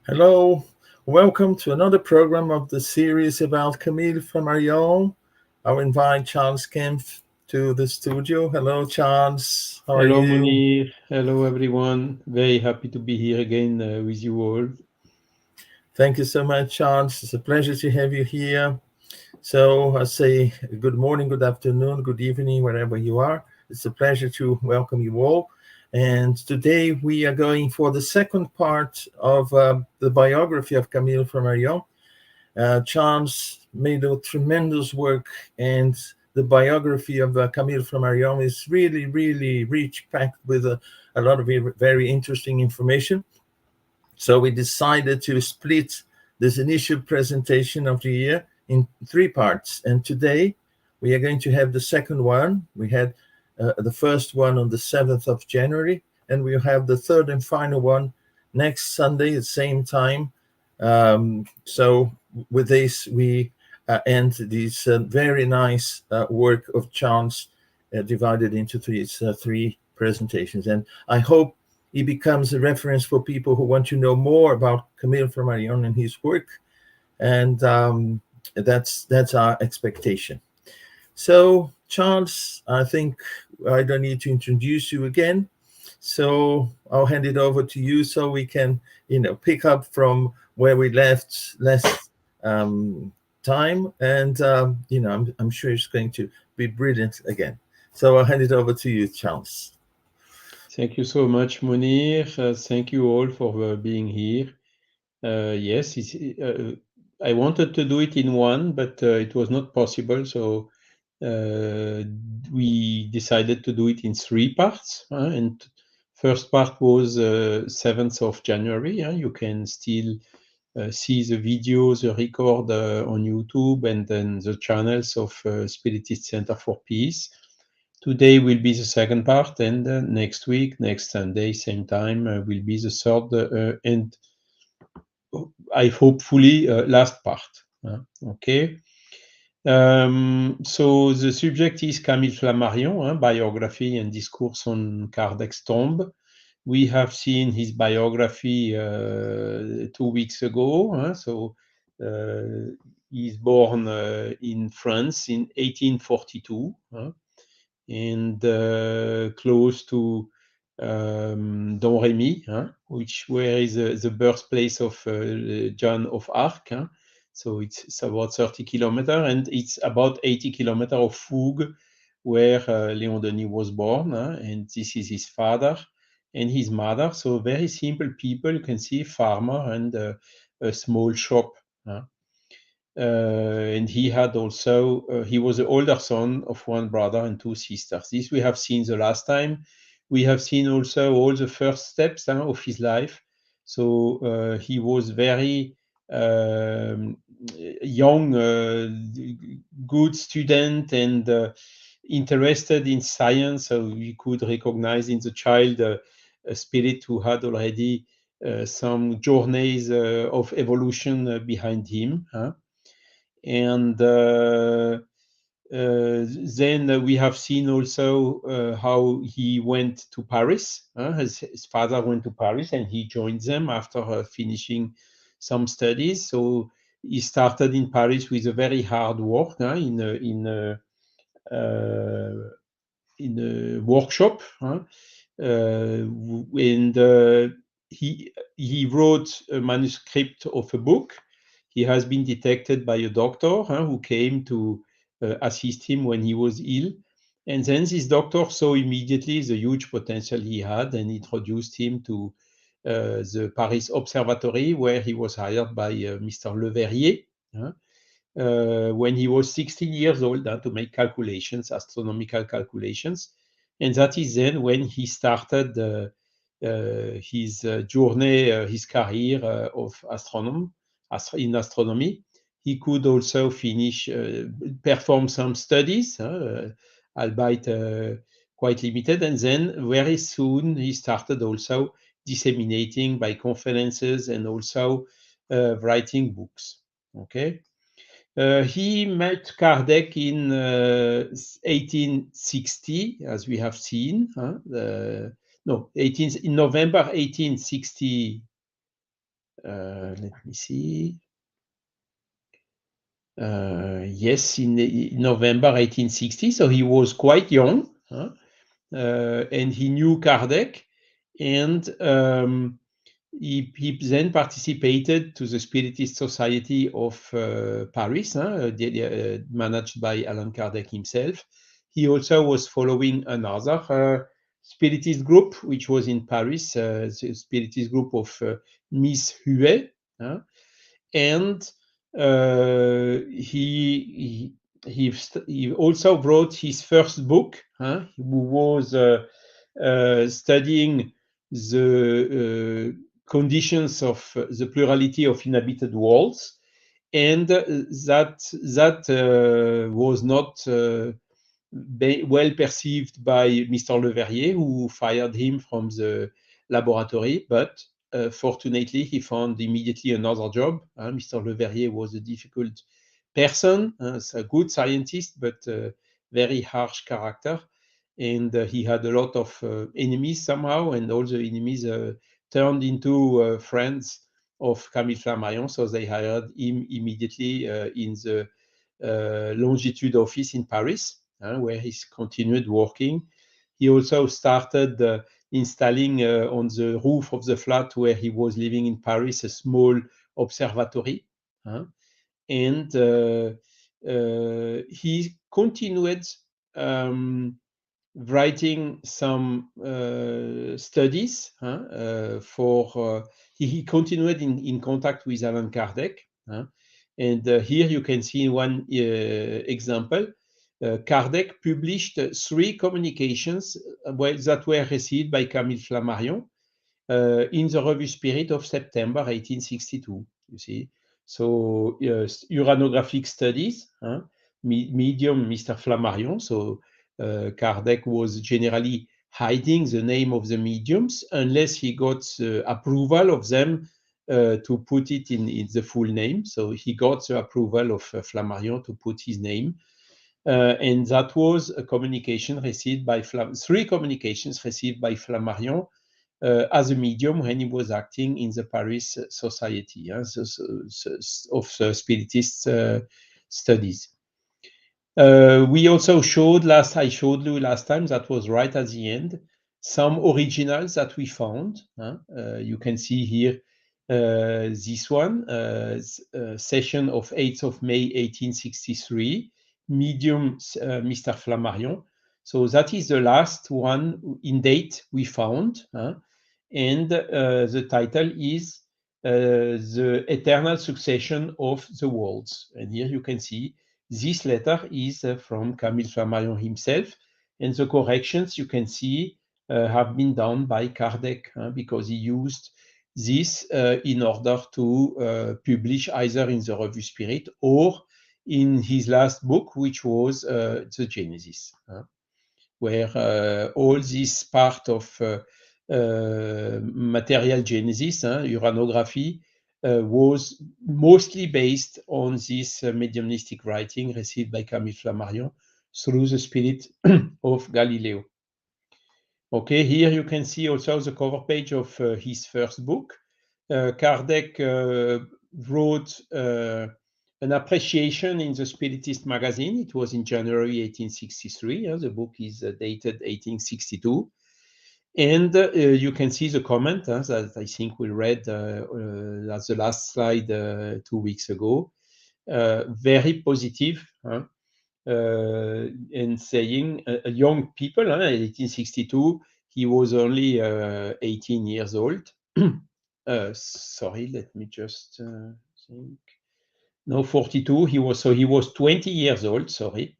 Hello, welcome to another program of the series about Camille Flammarion. I'll invite Charles Kempf to the studio. Hello, Charles. How are Hello, you? Munir. Hello, everyone. Very happy to be here again with you all. Thank you so much, Charles. It's a pleasure to have you here. So I say good morning, good afternoon, good evening, wherever you are. It's a pleasure to welcome you all. And today we are going for the second part of the biography of Camille Flammarion. Charles made a tremendous work, and the biography of Camille Flammarion is really, really rich, packed with a lot of very interesting information. So we decided to split this initial presentation of the year in three parts. And today we are going to have the second one. We had the first one on the 7th of January, and we'll have the third and final one next Sunday at the same time. So with this, we end this very nice work of Charles divided into three presentations. And I hope he becomes a reference for people who want to know more about Camille Flammarion and his work, and that's our expectation. So, Charles, I think I don't need to introduce you again. So I'll hand it over to you so we can, pick up from where we left last time, and I'm sure it's going to be brilliant again. So I'll hand it over to you, Charles. Thank you so much, Munir. Thank you all for being here. Yes, I wanted to do it in one, but it was not possible. So uh, we decided to do it in three parts. And first part was 7th of January. You can still see the videos, the record on YouTube, and then the channels of Spiritist Center for Peace. Today will be the second part, and next week, next Sunday, same time, will be the third and I hopefully last part. Okay. So the subject is Camille Flammarion, Biography and Discourse on Kardec's Tomb. We have seen his biography 2 weeks ago. So he's born in France in 1842, and close to Domremy, which where is the birthplace of John of Arc. So it's about 30 kilometers, and it's about 80 kilometers of Fougue, where Léon Denis was born, and this is his father and his mother. So very simple people. You can see farmer and a small shop. And he had also he was the older son of one brother and two sisters. This we have seen the last time. We have seen also all the first steps of his life. So he was very um, young, good student, and interested in science. So we could recognize in the child a spirit who had already some journeys of evolution behind him. And then we have seen also how he went to Paris. His father went to Paris and he joined them after finishing some studies. So he started in Paris with a very hard work uh, in a workshop. And he wrote a manuscript of a book. He has been detected by a doctor who came to assist him when he was ill. And then this doctor saw immediately the huge potential he had and introduced him to the Paris Observatory, where he was hired by Mr. Le Verrier when he was 16 years old to make calculations, astronomical calculations. And that is then when he started his journey, his career of in astronomy. He could also perform some studies, albeit quite limited. And then very soon he started also disseminating by conferences and also writing books. Okay. He met Kardec in 1860, as we have seen. No, in November 1860. let me see. Yes, in November 1860, so he was quite young, and he knew Kardec, and he then participated to the Spiritist Society of Paris, managed by Allan Kardec himself. He also was following another Spiritist group, which was in Paris, the Spiritist group of Miss Huet, and he also wrote his first book, who was studying the conditions of the plurality of inhabited worlds, and that was not well perceived by Mr. Leverrier, who fired him from the laboratory, but fortunately he found immediately another job. Mr. Leverrier was a difficult person, a good scientist, but very harsh character, and he had a lot of enemies somehow, and all the enemies turned into friends of Camille Flammarion, so they hired him immediately in the Longitude office in Paris, where he's continued working. He also started installing on the roof of the flat where he was living in Paris a small observatory. And he continued writing some studies he continued in contact with Allan Kardec. And here you can see one example. Kardec published 3 communications that were received by Camille Flammarion in the Revue Spirit of September 1862, you see. So uranographic studies, medium Mr. Flammarion. So Kardec was generally hiding the name of the mediums unless he got approval of them to put it in the full name. So he got the approval of Flammarion to put his name. And that was a communication received by 3 communications received by Flammarion as a medium when he was acting in the Paris Society of Spiritist studies. We also I showed you last time, that was right at the end, some originals that we found. You can see here this one, session of 8th of May 1863, medium Mr. Flammarion. So that is the last one in date we found, and the title is The Eternal Succession of the Worlds. And here you can see this letter is from Camille Flammarion himself, and the corrections you can see have been done by Kardec, because he used this in order to publish either in the Revue Spirit or in his last book, which was the Genesis, where all this part of material Genesis, uranography, was mostly based on this mediumistic writing received by Camille Flammarion through the spirit of Galileo. Okay, here you can see also the cover page of his first book. Kardec wrote an appreciation in the Spiritist magazine. It was in January 1863. The book is dated 1862. And you can see the comment that I think we read as the last slide 2 weeks ago. Very positive, and saying young people, in 1862, he was only 18 years old. Sorry, let me just think. No, 42. He was 20 years old, sorry,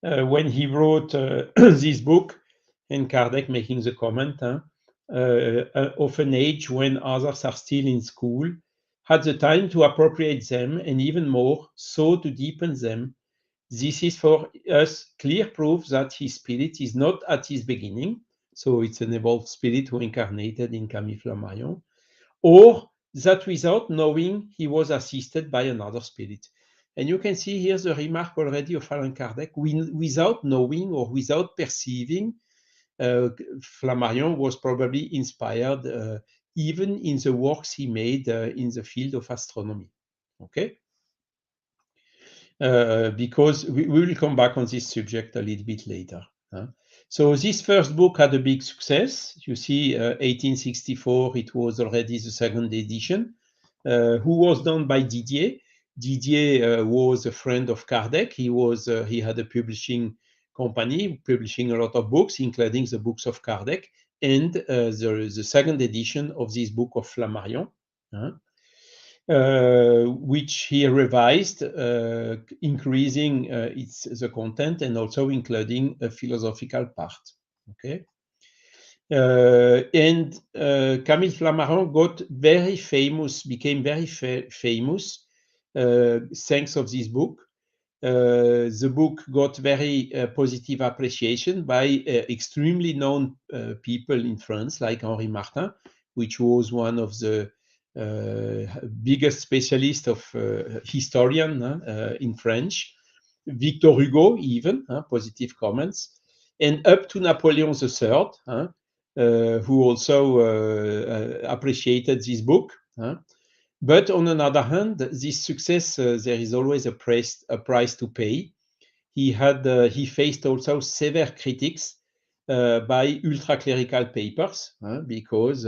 when he wrote this book, and Kardec making the comment, of an age when others are still in school, had the time to appropriate them, and even more, so to deepen them. This is for us clear proof that his spirit is not at his beginning, so it's an evolved spirit who incarnated in Camille Flammarion, or that without knowing he was assisted by another spirit. And you can see here the remark already of Allan Kardec, without knowing or without perceiving, Flammarion was probably inspired even in the works he made in the field of astronomy. Okay? Because we will come back on this subject a little bit later. So this first book had a big success. You see, 1864, it was already the second edition, who was done by Didier. Didier was a friend of Kardec. He had a publishing company publishing a lot of books, including the books of Kardec and the second edition of this book of Flammarion. Which he revised, increasing the content and also including a philosophical part. Okay, and Camille Flammarion became very famous thanks of this book. The book got very positive appreciation by extremely known people in France, like Henri Martin, which was one of the biggest specialist of historian in French, Victor Hugo even, positive comments, and up to Napoleon III, who also appreciated this book. But on another hand, this success, there is always a price to pay. He faced also severe critics by ultra-clerical papers because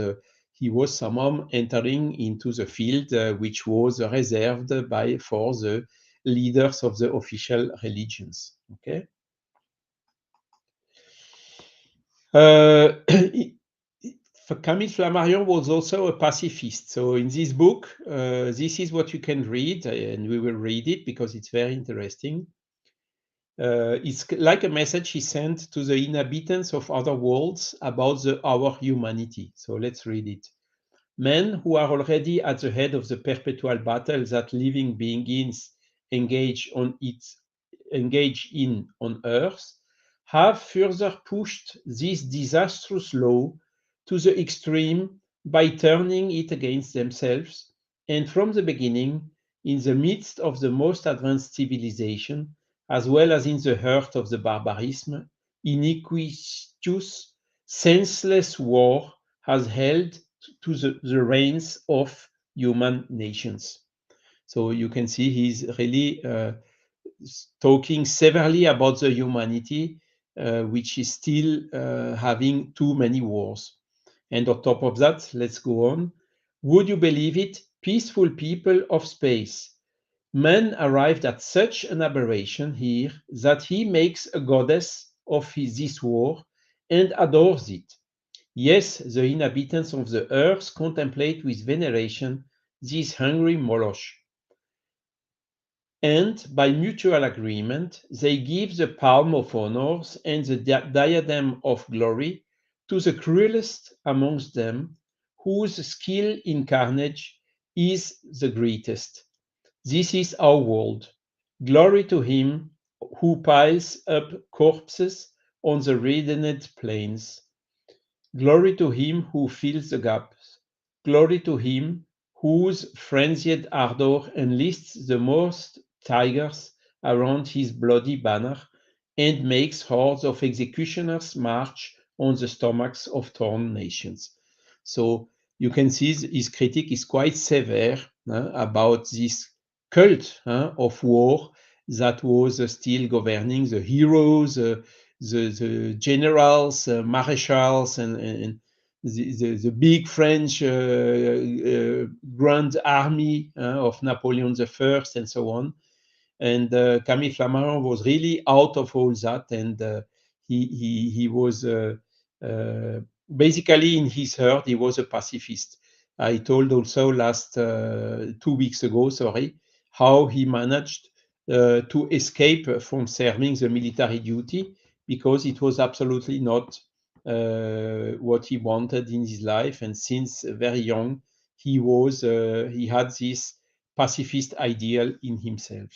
he was somehow entering into the field which was reserved for the leaders of the official religions. Okay. Camille Flammarion was also a pacifist. So in this book, this is what you can read, and we will read it because it's very interesting. It's like a message he sent to the inhabitants of other worlds about our humanity. So let's read it. Men who are already at the head of the perpetual battle that living beings engage in on Earth have further pushed this disastrous law to the extreme by turning it against themselves, and from the beginning, in the midst of the most advanced civilization, as well as in the heart of the barbarism, iniquitous, senseless war has held to the reins of human nations. So you can see he's really talking severely about the humanity, which is still having too many wars. And on top of that, let's go on. Would you believe it? Peaceful people of space. Man arrived at such an aberration here that he makes a goddess of this war and adores it. Yes, the inhabitants of the earth contemplate with veneration this hungry Moloch. And by mutual agreement, they give the palm of honors and the diadem of glory to the cruelest amongst them, whose skill in carnage is the greatest. This is our world. Glory to him who piles up corpses on the reddened plains. Glory to him who fills the gaps. Glory to him whose frenzied ardor enlists the most tigers around his bloody banner and makes hordes of executioners march on the stomachs of torn nations. So you can see his critique is quite severe about this cult of war that was still governing the heroes, the generals, marshals, and the big French grand army of Napoleon I and so on. And Camille Flammarion was really out of all that, and he was basically in his heart he was a pacifist. I told also 2 weeks ago, how he managed to escape from serving the military duty because it was absolutely not what he wanted in his life, and since very young he had this pacifist ideal in himself.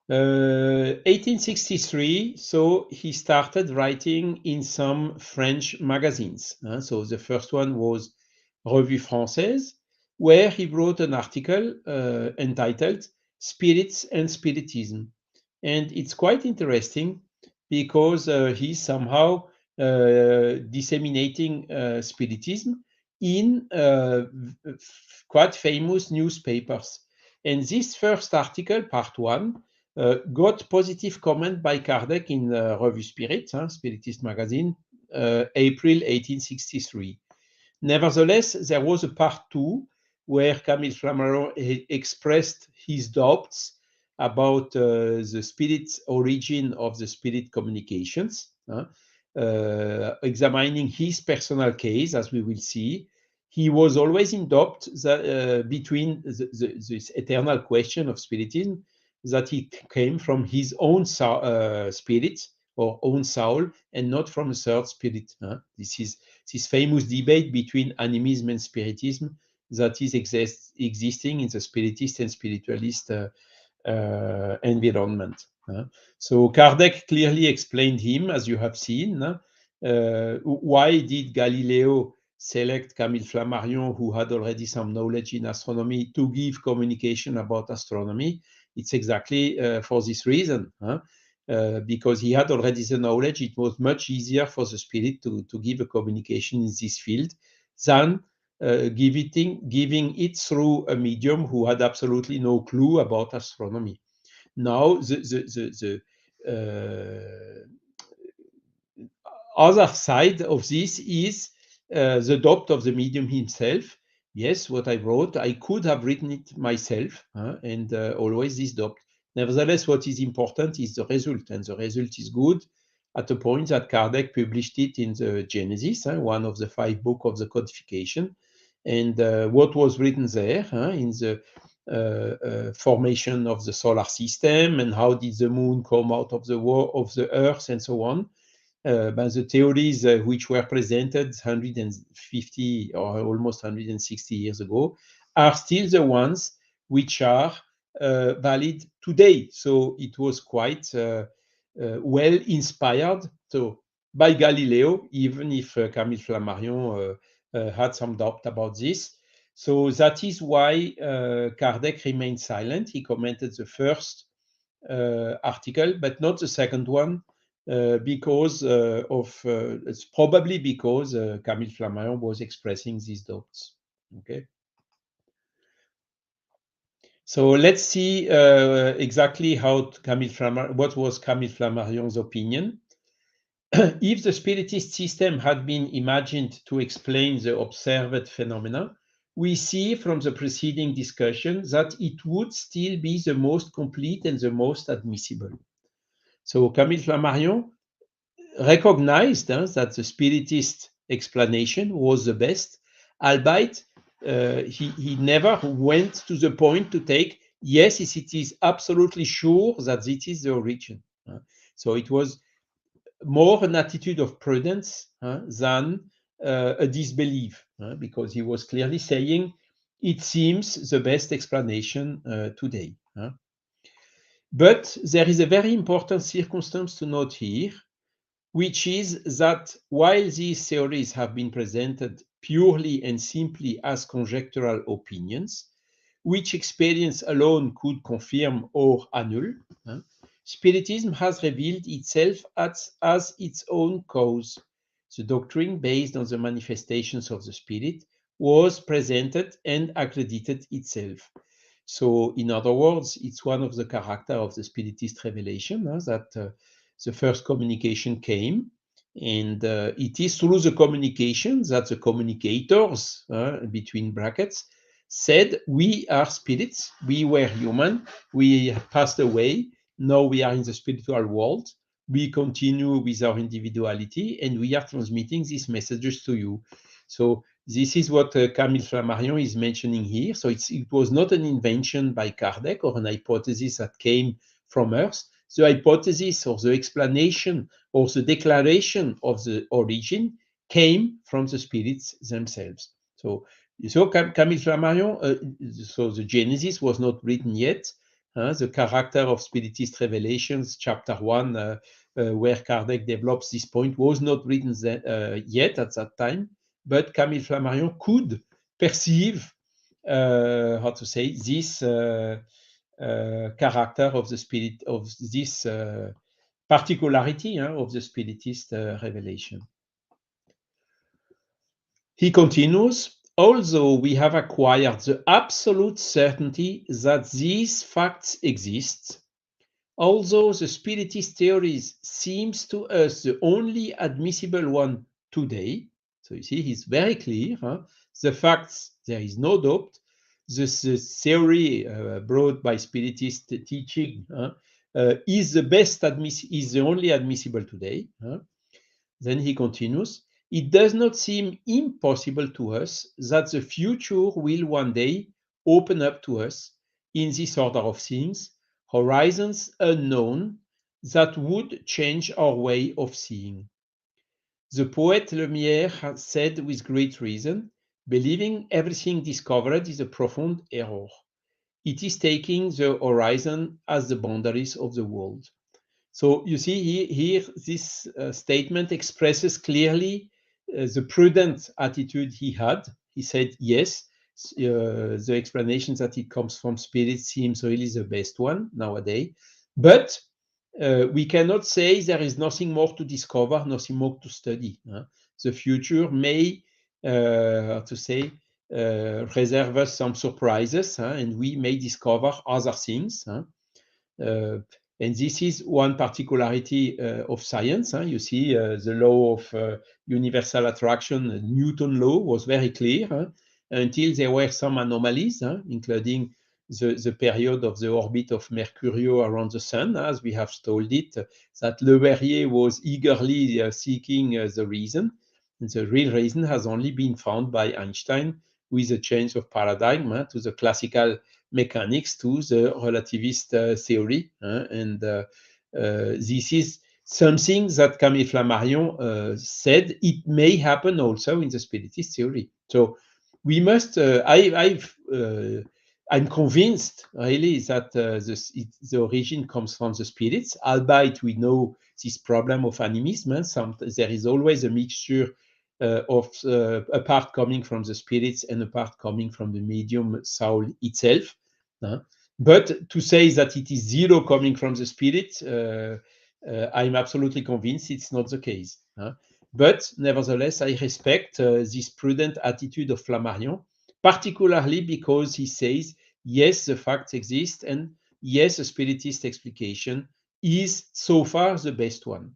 1863, so he started writing in some French magazines. So the first one was Revue Française, where he wrote an article entitled Spirits and Spiritism. And it's quite interesting because he somehow disseminating Spiritism in quite famous newspapers. And this first article, part 1, got positive comment by Kardec in Revue Spirit, Spiritist magazine, April 1863. Nevertheless, there was a part 2 where Camille Flammarion expressed his doubts about the spirit's origin of the spirit communications, examining his personal case, as we will see. He was always in doubt that, between this eternal question of spiritism, that it came from his own spirit or own soul and not from a third spirit. This is this famous debate between animism and spiritism that is existing in the spiritist and spiritualist environment. So Kardec clearly explained him, as you have seen. Why did Galileo select Camille Flammarion, who had already some knowledge in astronomy, to give communication about astronomy? It's exactly for this reason. Because he had already the knowledge, it was much easier for the spirit to give a communication in this field than giving it through a medium who had absolutely no clue about astronomy. Now, the other side of this is the doubt of the medium himself. Yes, what I wrote, I could have written it myself, and always this doubt. Nevertheless, what is important is the result, and the result is good at the point that Kardec published it in the Genesis, one of the 5 books of the codification. And what was written there in the formation of the solar system, and how did the moon come out of the earth, and so on. But the theories which were presented 150 or almost 160 years ago are still the ones which are valid today. So it was quite well inspired by Galileo, even if Camille Flammarion had some doubt about this. So that is why Kardec remained silent. He commented the first article, but not the second one, because it's probably because Camille Flammarion was expressing these doubts. Okay. So let's see exactly what was Camille Flammarion's opinion. If the spiritist system had been imagined to explain the observed phenomena, we see from the preceding discussion that it would still be the most complete and the most admissible. So Camille Flammarion recognized that the spiritist explanation was the best, albeit he never went to the point to take, yes, it is absolutely sure that it is the origin. So it was more an attitude of prudence than a disbelief, because he was clearly saying it seems the best explanation today. But there is a very important circumstance to note here, which is that while these theories have been presented purely and simply as conjectural opinions, which experience alone could confirm or annul, Spiritism has revealed itself as its own cause. The doctrine based on the manifestations of the Spirit was presented and accredited itself. So, in other words, it's one of the character of the Spiritist revelation that the first communication came, and it is through the communication that the communicators, between brackets, said, we are spirits, we were human, we passed away, now we are in the spiritual world, we continue with our individuality, and we are transmitting these messages to you. So this is what Camille Flammarion is mentioning here. So it was not an invention by Kardec or an hypothesis that came from Earth. The hypothesis or the explanation or the declaration of the origin came from the spirits themselves. So Camille Flammarion, so the Genesis was not written yet. The character of Spiritist revelations, chapter 1, where Kardec develops this point, was not written yet at that time. But Camille Flammarion could perceive, this character of the spirit, of this particularity of the Spiritist revelation. He continues, although we have acquired the absolute certainty that these facts exist, although the Spiritist theories seems to us the only admissible one today, so you see, he's very clear, the facts, there is no doubt, the theory brought by Spiritist teaching is the only admissible today. Then he continues, it does not seem impossible to us that the future will one day open up to us in this order of things, horizons unknown that would change our way of seeing. The poet Lemierre has said with great reason, believing everything discovered is a profound error. It is taking the horizon as the boundaries of the world. So you see here this statement expresses clearly the prudent attitude he had. He said, yes, the explanation that it comes from spirit seems really the best one nowadays. But we cannot say there is nothing more to discover, nothing more to study. The future may, reserve us some surprises, and we may discover other things. And this is one particularity of science. You see, the law of universal attraction, Newton's law, was very clear until there were some anomalies, including the period of the orbit of Mercurio around the Sun, as we have told it, that Le Verrier was eagerly seeking the reason. And the real reason has only been found by Einstein with a change of paradigm to the classical mechanics to the relativist theory. And this is something that Camille Flammarion said it may happen also in the Spiritist theory. So we must, I'm convinced really that the origin comes from the spirits, albeit we know this problem of animism. There is always a mixture of a part coming from the spirits and a part coming from the medium soul itself. But to say that it is zero coming from the spirit, I'm absolutely convinced it's not the case. But nevertheless, I respect this prudent attitude of Flammarion, particularly because he says, yes, the facts exist, and yes, the Spiritist explication is so far the best one.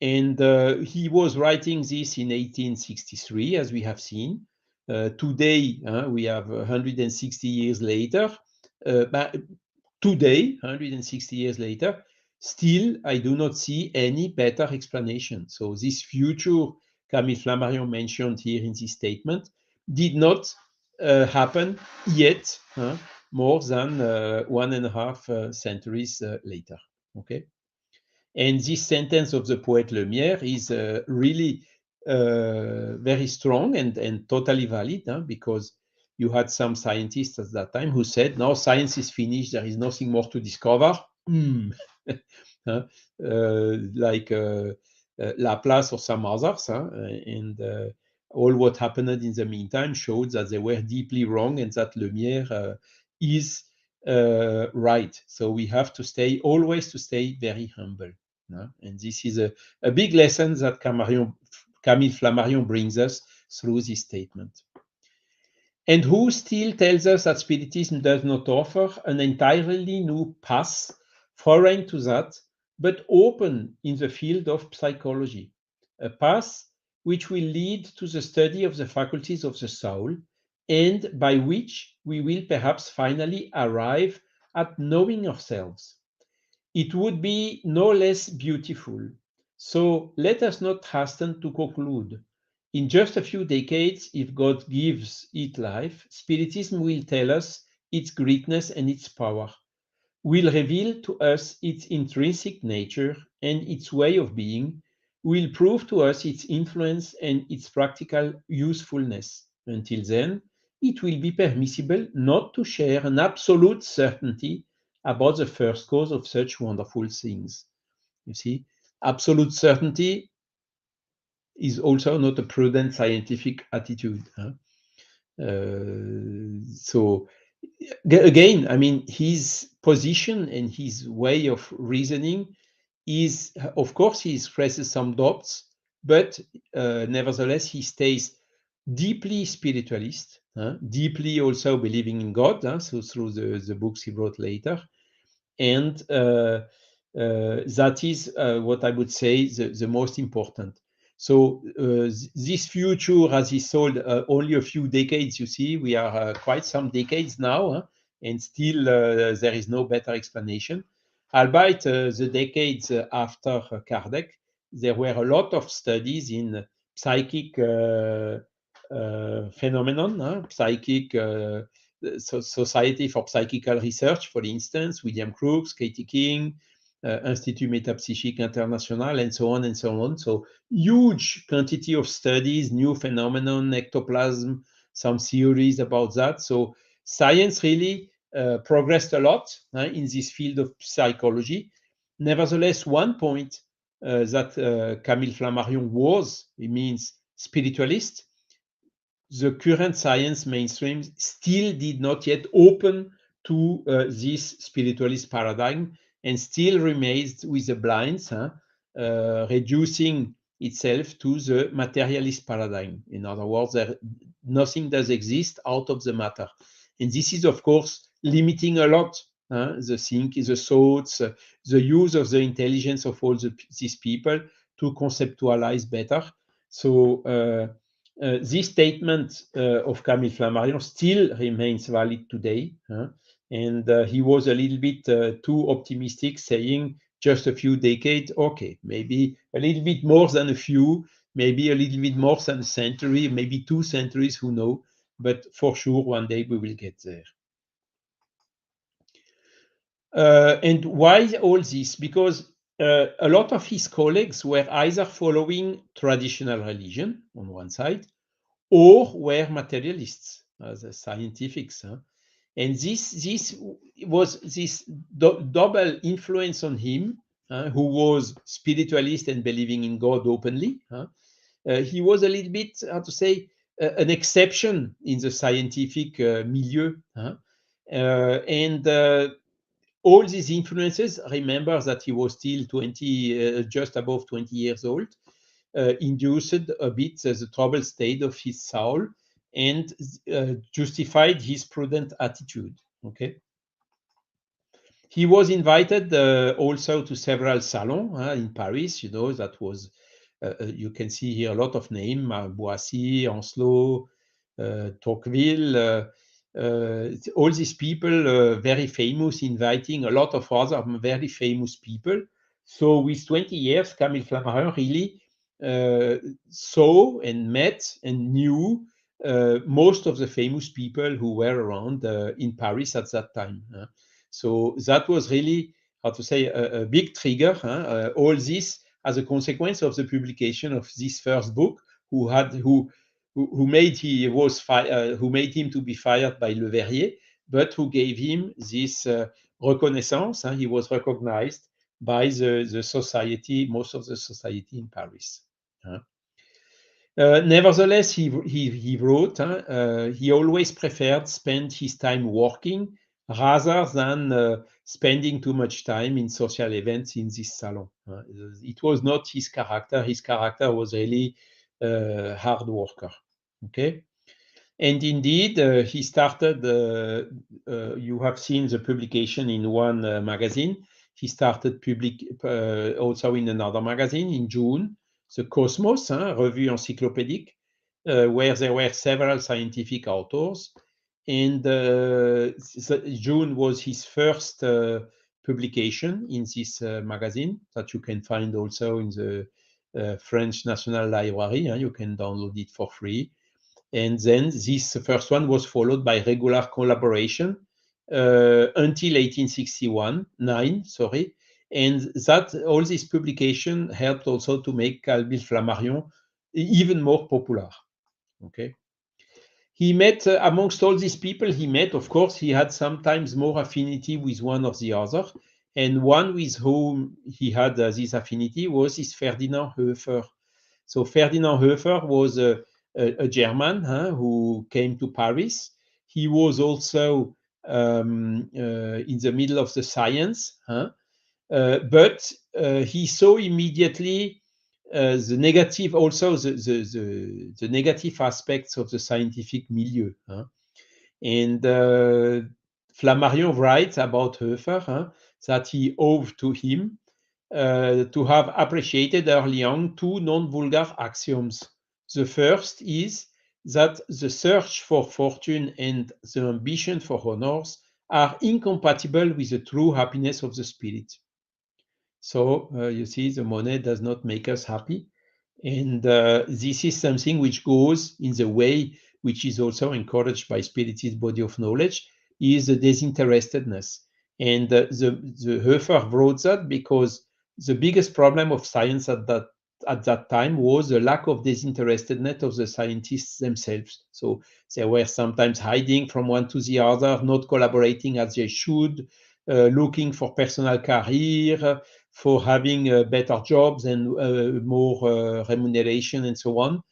And he was writing this in 1863, as we have seen. Today, we have 160 years later. But today, 160 years later, still, I do not see any better explanation. So this future Camille Flammarion mentioned here in this statement did not happen yet, more than 1.5 centuries later. Okay. And this sentence of the poet Lemierre is really very strong and totally valid, because you had some scientists at that time who said, now science is finished, there is nothing more to discover. Like Laplace or some others. And all what happened in the meantime showed that they were deeply wrong and that Lemierre is right. So we have to always stay very humble. And this is a big lesson that Camille Flammarion brings us through this statement. And who still tells us that Spiritism does not offer an entirely new path foreign to that, but open in the field of psychology, a path which will lead to the study of the faculties of the soul, and by which we will perhaps finally arrive at knowing ourselves. It would be no less beautiful. So let us not hasten to conclude. In just a few decades, if God gives it life, Spiritism will tell us its greatness and its power, will reveal to us its intrinsic nature and its way of being, will prove to us its influence and its practical usefulness. Until then, it will be permissible not to share an absolute certainty about the first cause of such wonderful things. You see, absolute certainty is also not a prudent scientific attitude. So again, I mean, his position and his way of reasoning is, of course, he expresses some doubts, but nevertheless, he stays deeply spiritualist, deeply also believing in God, so through the books he wrote later. And that is what I would say the most important. So this future, as he sold only a few decades, you see, we are quite some decades now, and still there is no better explanation. Albeit the decades after Kardec, there were a lot of studies in psychic phenomenon, psychic Society for Psychical Research, for instance, William Crookes, Katie King, Institut Métapsychique International, and so on and so on. So huge quantity of studies, new phenomenon, ectoplasm, some theories about that. So science really progressed a lot in this field of psychology. Nevertheless, one point that Camille Flammarion was, it means spiritualist, the current science mainstream still did not yet open to this spiritualist paradigm and still remains with the blinds, reducing itself to the materialist paradigm. In other words, nothing does exist out of the matter. And this is, of course, limiting a lot the thinking, the thoughts, the use of the intelligence of all these people to conceptualize better. So this statement of Camille Flammarion still remains valid today. And he was a little bit too optimistic, saying just a few decades, okay, maybe a little bit more than a few, maybe a little bit more than a century, maybe 2 centuries, who knows? But for sure, one day we will get there. And why all this? Because a lot of his colleagues were either following traditional religion on one side, or were materialists, as scientifics. And this was this double influence on him, who was spiritualist and believing in God openly. He was a little bit, how to say, an exception in the scientific milieu. And all these influences, remember that he was still 20, just above 20 years old, induced a bit the troubled state of his soul and justified his prudent attitude. Okay. He was invited also to several salons in Paris. You know, that was, you can see here a lot of names, Boissy, Ancelot, Tocqueville, all these people very famous, inviting a lot of other very famous people. So with 20 years, Camille Flammarion really saw and met and knew most of the famous people who were around in Paris at that time. So that was really, how to say, a big trigger. All this as a consequence of the publication of this first book, who made him to be fired by Le Verrier, but who gave him this reconnaissance. He was recognized by the society, most of the society in Paris. Nevertheless, he wrote, he always preferred spend his time working rather than spending too much time in social events in this salon. It was not his character. His character was really hard worker. Okay. And indeed, he started, you have seen the publication in one magazine. He started also in another magazine in June, the Cosmos, Revue Encyclopédique, where there were several scientific authors. And June was his first publication in this magazine that you can find also in the French National Library. You can download it for free. And then this first one was followed by regular collaboration until 1869, sorry. And that all this publication helped also to make Camille Flammarion even more popular. Okay. He met, amongst all these people he met, of course, he had sometimes more affinity with one or the other. And one with whom he had this affinity was this Ferdinand Höfer. So Ferdinand Höfer was a German who came to Paris. He was also in the middle of the science, but he saw immediately the negative, also the negative aspects of the scientific milieu. And Flammarion writes about Hoefer that he owed to him to have appreciated early on two non-vulgar axioms. The first is that the search for fortune and the ambition for honors are incompatible with the true happiness of the spirit. So you see, the money does not make us happy. And this is something which goes in the way which is also encouraged by Spiritist body of knowledge, is the disinterestedness. And the Hoefer wrote that because the biggest problem of science at that time was the lack of disinterestedness of the scientists themselves. So they were sometimes hiding from one to the other, not collaborating as they should, looking for personal career, for having better jobs and more remuneration and so on.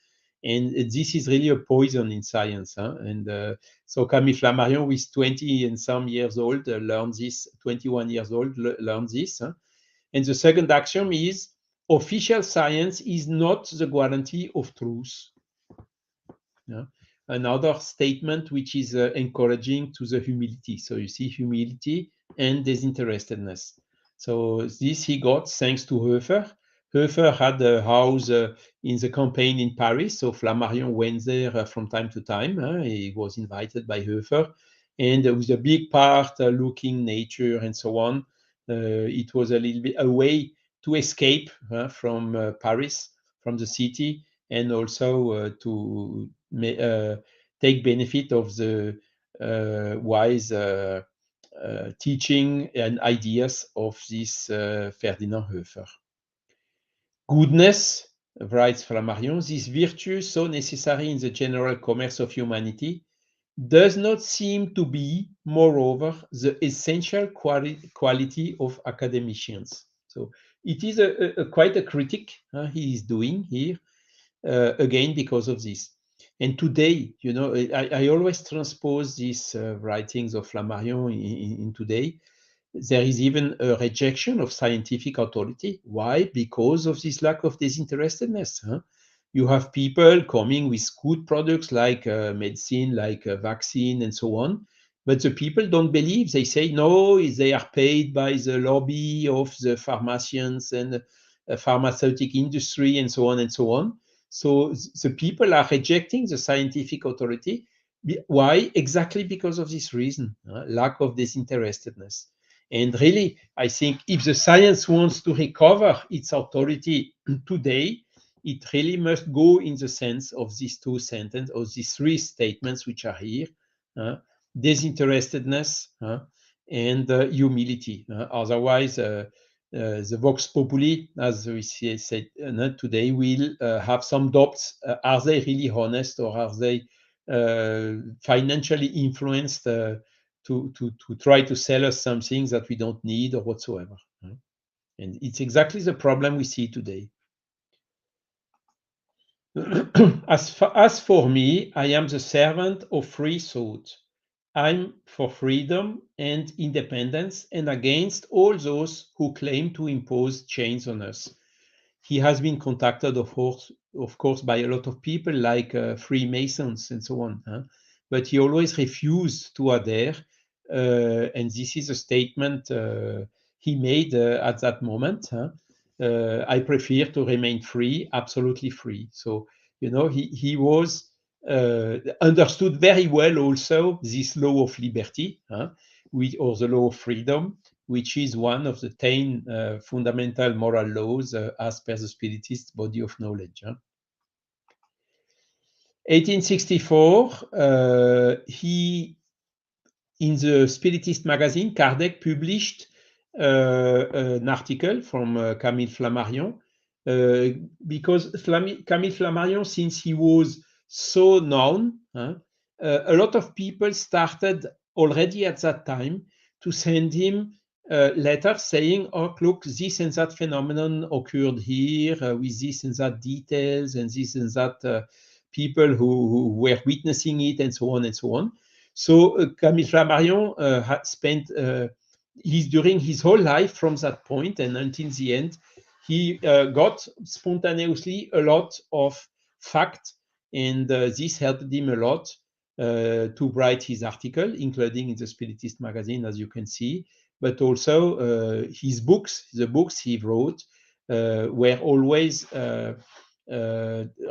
And this is really a poison in science. And so Camille Flammarion, with 20 and some years old, learned this, 21 years old, learned this. And the second axiom is official science is not the guarantee of truth. Another statement which is encouraging to the humility. So you see humility and disinterestedness. So this he got thanks to Hoefer. Hoefer had a house in the campaign in Paris, so Flammarion went there from time to time. He was invited by Hoefer, and with a big park, looking nature and so on. It was a little bit a way to escape from Paris, from the city, and also to take benefit of the wise teaching and ideas of this Ferdinand Hoefer. Goodness, writes Flammarion, this virtue so necessary in the general commerce of humanity, does not seem to be, moreover, the essential quality of academicians. So it is quite a critic he is doing here, again, because of this. And today, you know, I always transpose these writings of Flammarion in today. There is even a rejection of scientific authority. Why? Because of this lack of disinterestedness. You have people coming with good products like medicine, like vaccine, and so on. But the people don't believe. They say, no, they are paid by the lobby of the pharmacians and pharmaceutic industry, and so on and so on. So the people are rejecting the scientific authority. Why? Exactly because of this reason, lack of disinterestedness. And really, I think if the science wants to recover its authority today, it really must go in the sense of these two sentences, or these three statements which are here, disinterestedness and humility. Otherwise, the Vox Populi, as we said today, will have some doubts. Are they really honest, or are they financially influenced to try to sell us something that we don't need or whatsoever? And it's exactly the problem we see today. As for me, I am the servant of free thought. I'm for freedom and independence and against all those who claim to impose chains on us. He has been contacted, of course, by a lot of people like Freemasons and so on. But he always refused to adhere. And this is a statement he made at that moment. I prefer to remain free, absolutely free. So, you know, he was understood very well also this law of liberty, or the law of freedom, which is one of the 10 fundamental moral laws as per the Spiritist body of knowledge. 1864, in the Spiritist magazine, Kardec published an article from Camille Flammarion, because Camille Flammarion, since he was so known, a lot of people started already at that time to send him letters saying, oh, look, this and that phenomenon occurred here with this and that details and this and that people who were witnessing it, and so on and so on. So Camille Flammarion had spent during his whole life from that point and until the end, he got spontaneously a lot of fact, and this helped him a lot to write his article, including in the Spiritist magazine, as you can see, but also his books, the books he wrote, were always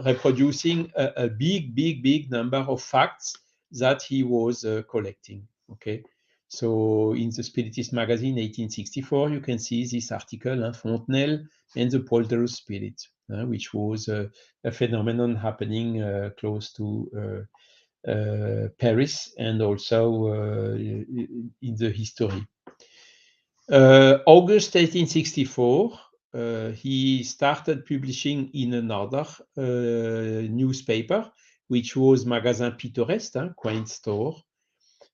reproducing a big number of facts that he was collecting. Okay, so in the Spiritist magazine, 1864, you can see this article, Fontenelle and the Polterous Spirit, which was a phenomenon happening close to Paris and also in the history. August 1864, he started publishing in another newspaper, which was Magasin Pittoresque, quaint store.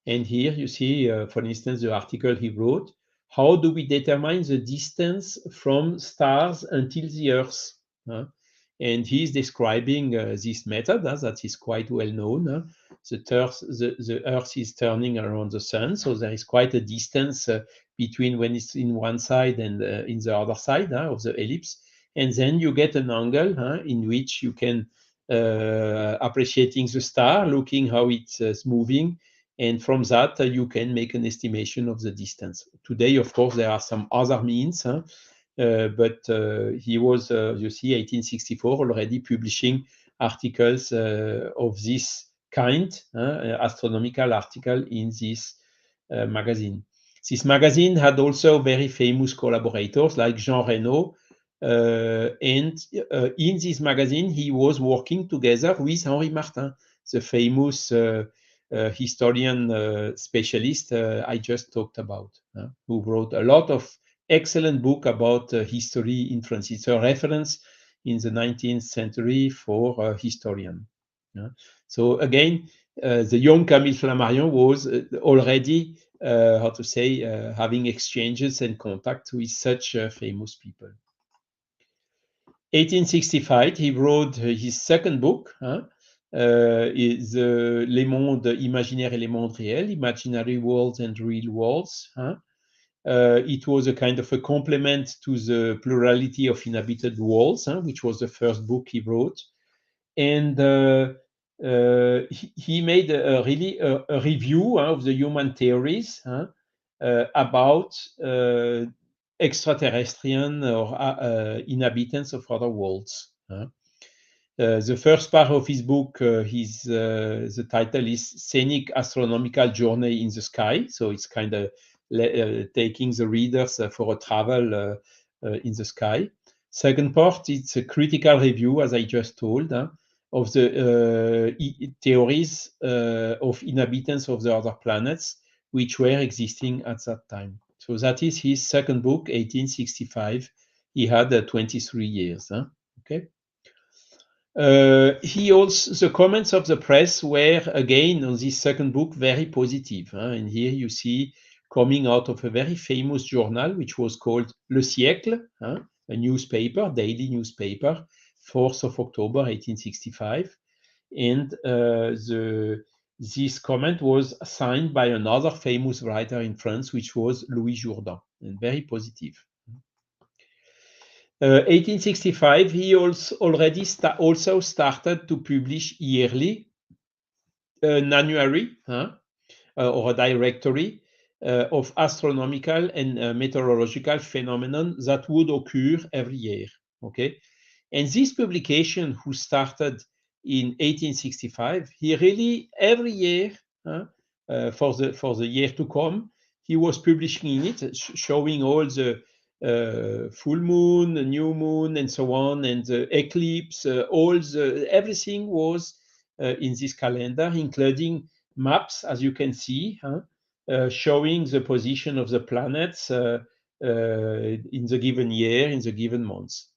And here you see, for instance, the article he wrote, "How do we determine the distance from stars until the Earth?" And he's describing this method that is quite well known. The Earth is turning around the sun, so there is quite a distance between when it's in one side and in the other side of the ellipse. And then you get an angle in which you can appreciating the star, looking how it's moving. And from that, you can make an estimation of the distance. Today, of course, there are some other means, but he was, you see, 1864 already publishing articles of this kind, astronomical article in this magazine. This magazine had also very famous collaborators like Jean Reynaud, and in this magazine, he was working together with Henri Martin, the famous historian specialist I just talked about, who wrote a lot of excellent book about history in France. It's a reference in the 19th century for historian. So again, the young Camille Flammarion was already, how to say, having exchanges and contact with such famous people. 1865, he wrote his second book, is Les mondes imaginaires et les mondes réels, Imaginary Worlds and Real Worlds. It was a kind of a complement to the Plurality of Inhabited Worlds, which was the first book he wrote. And he made really a review of the human theories about extraterrestrian or inhabitants of other worlds. The first part of his book, the title is Scenic Astronomical Journey in the Sky. So it's kind of taking the readers for a travel in the sky. Second part, it's a critical review, as I just told, of the theories of inhabitants of the other planets which were existing at that time. So that is his second book, 1865. He had 23 years. Okay. He also, the comments of the press were again on this second book very positive. And here you see coming out of a very famous journal which was called Le Siècle, a newspaper, daily newspaper, 4th of October 1865. And this comment was signed by another famous writer in France, which was Louis Jourdan, and very positive. 1865, he already also started to publish yearly an annuary or a directory of astronomical and meteorological phenomena that would occur every year. Okay, and this publication, who started in 1865, he really every year for the year to come, he was publishing in it, showing all the full moon, new moon, and so on, and the eclipse. Everything was in this calendar, including maps, as you can see, showing the position of the planets in the given year, in the given months.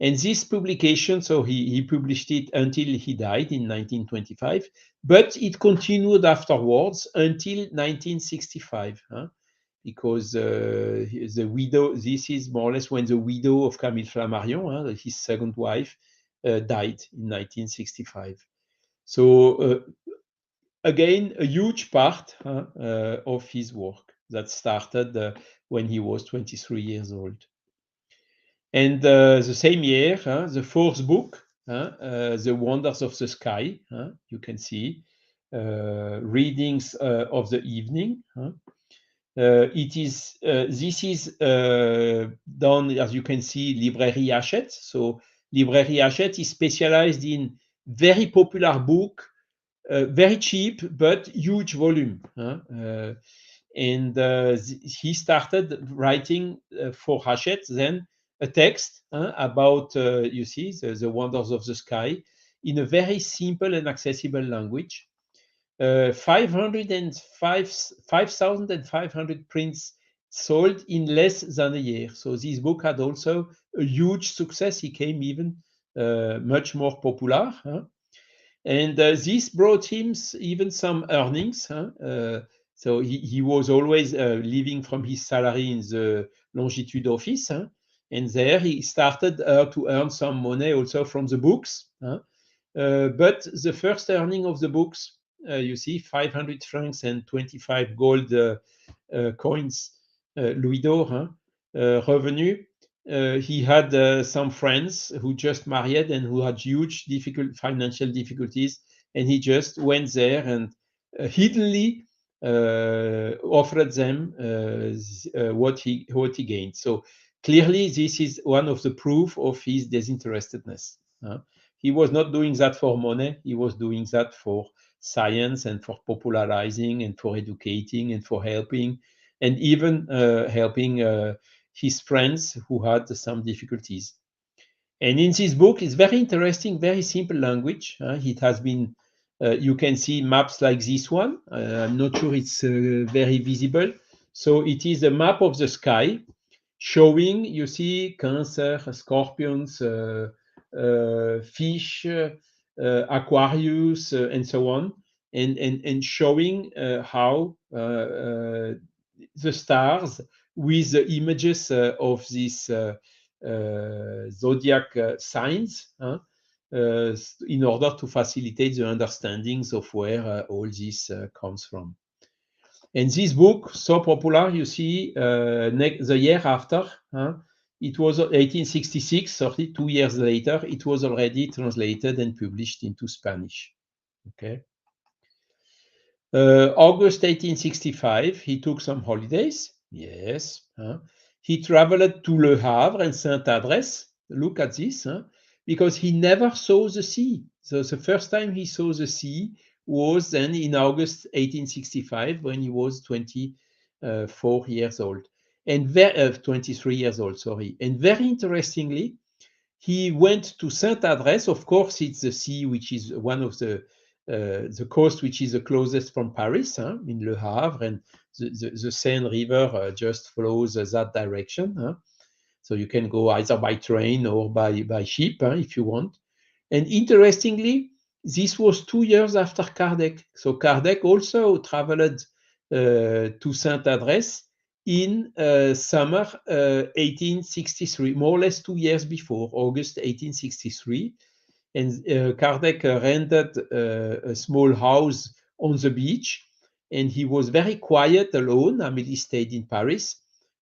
And this publication, so he published it until he died in 1925, but it continued afterwards until 1965, because the widow, this is more or less when the widow of Camille Flammarion, his second wife, died in 1965. So again, a huge part of his work. that started when he was 23 years old. And the same year, the fourth book, The Wonders of the Sky, you can see, readings of the evening. This is done, as you can see, Librairie Hachette. So Librairie Hachette is specialized in very popular book, very cheap, but huge volume. And he started writing for Hachette then a text about, you see, the wonders of the sky in a very simple and accessible language. 5,500 prints sold in less than a year. So this book had also a huge success. He became even much more popular. And this brought him even some earnings. So he was always living from his salary in the Longitude office. And there he started to earn some money also from the books. But the first earning of the books, you see, 500 francs and 25 gold coins, louis d'or, revenue. He had some friends who just married and who had huge financial difficulties, and he just went there and hiddenly offered them what he gained. So clearly, this is one of the proof of his disinterestedness. He was not doing that for money. He was doing that for science and for popularizing and for educating and for helping, and even helping his friends who had some difficulties. And in this book, it's very interesting, very simple language. It has been, you can see maps like this one. I'm not sure it's very visible. So it is a map of the sky showing, you see, Cancer, scorpions, fish, Aquarius, and so on, and showing how the stars with the images of these zodiac signs in order to facilitate the understandings of where all this comes from. And this book, so popular, you see, the year after, it was 1866, 32 years later, it was already translated and published into Spanish. Okay. August 1865, he took some holidays. Yes. He traveled to Le Havre and Saint-Adresse. Look at this, because he never saw the sea. So the first time he saw the sea was then in August 1865 when he was 24 years old. And 23 years old, sorry. And very interestingly, he went to Saint-Adresse. Of course, it's the sea which is one of the coast which is the closest from Paris, in Le Havre, and the Seine River just flows that direction. So you can go either by train or by ship if you want. And interestingly, this was 2 years after Kardec. So Kardec also traveled to Saint-Adresse in summer 1863, more or less 2 years before, August 1863. And Kardec rented a small house on the beach, and he was very quiet, alone. Amélie stayed in Paris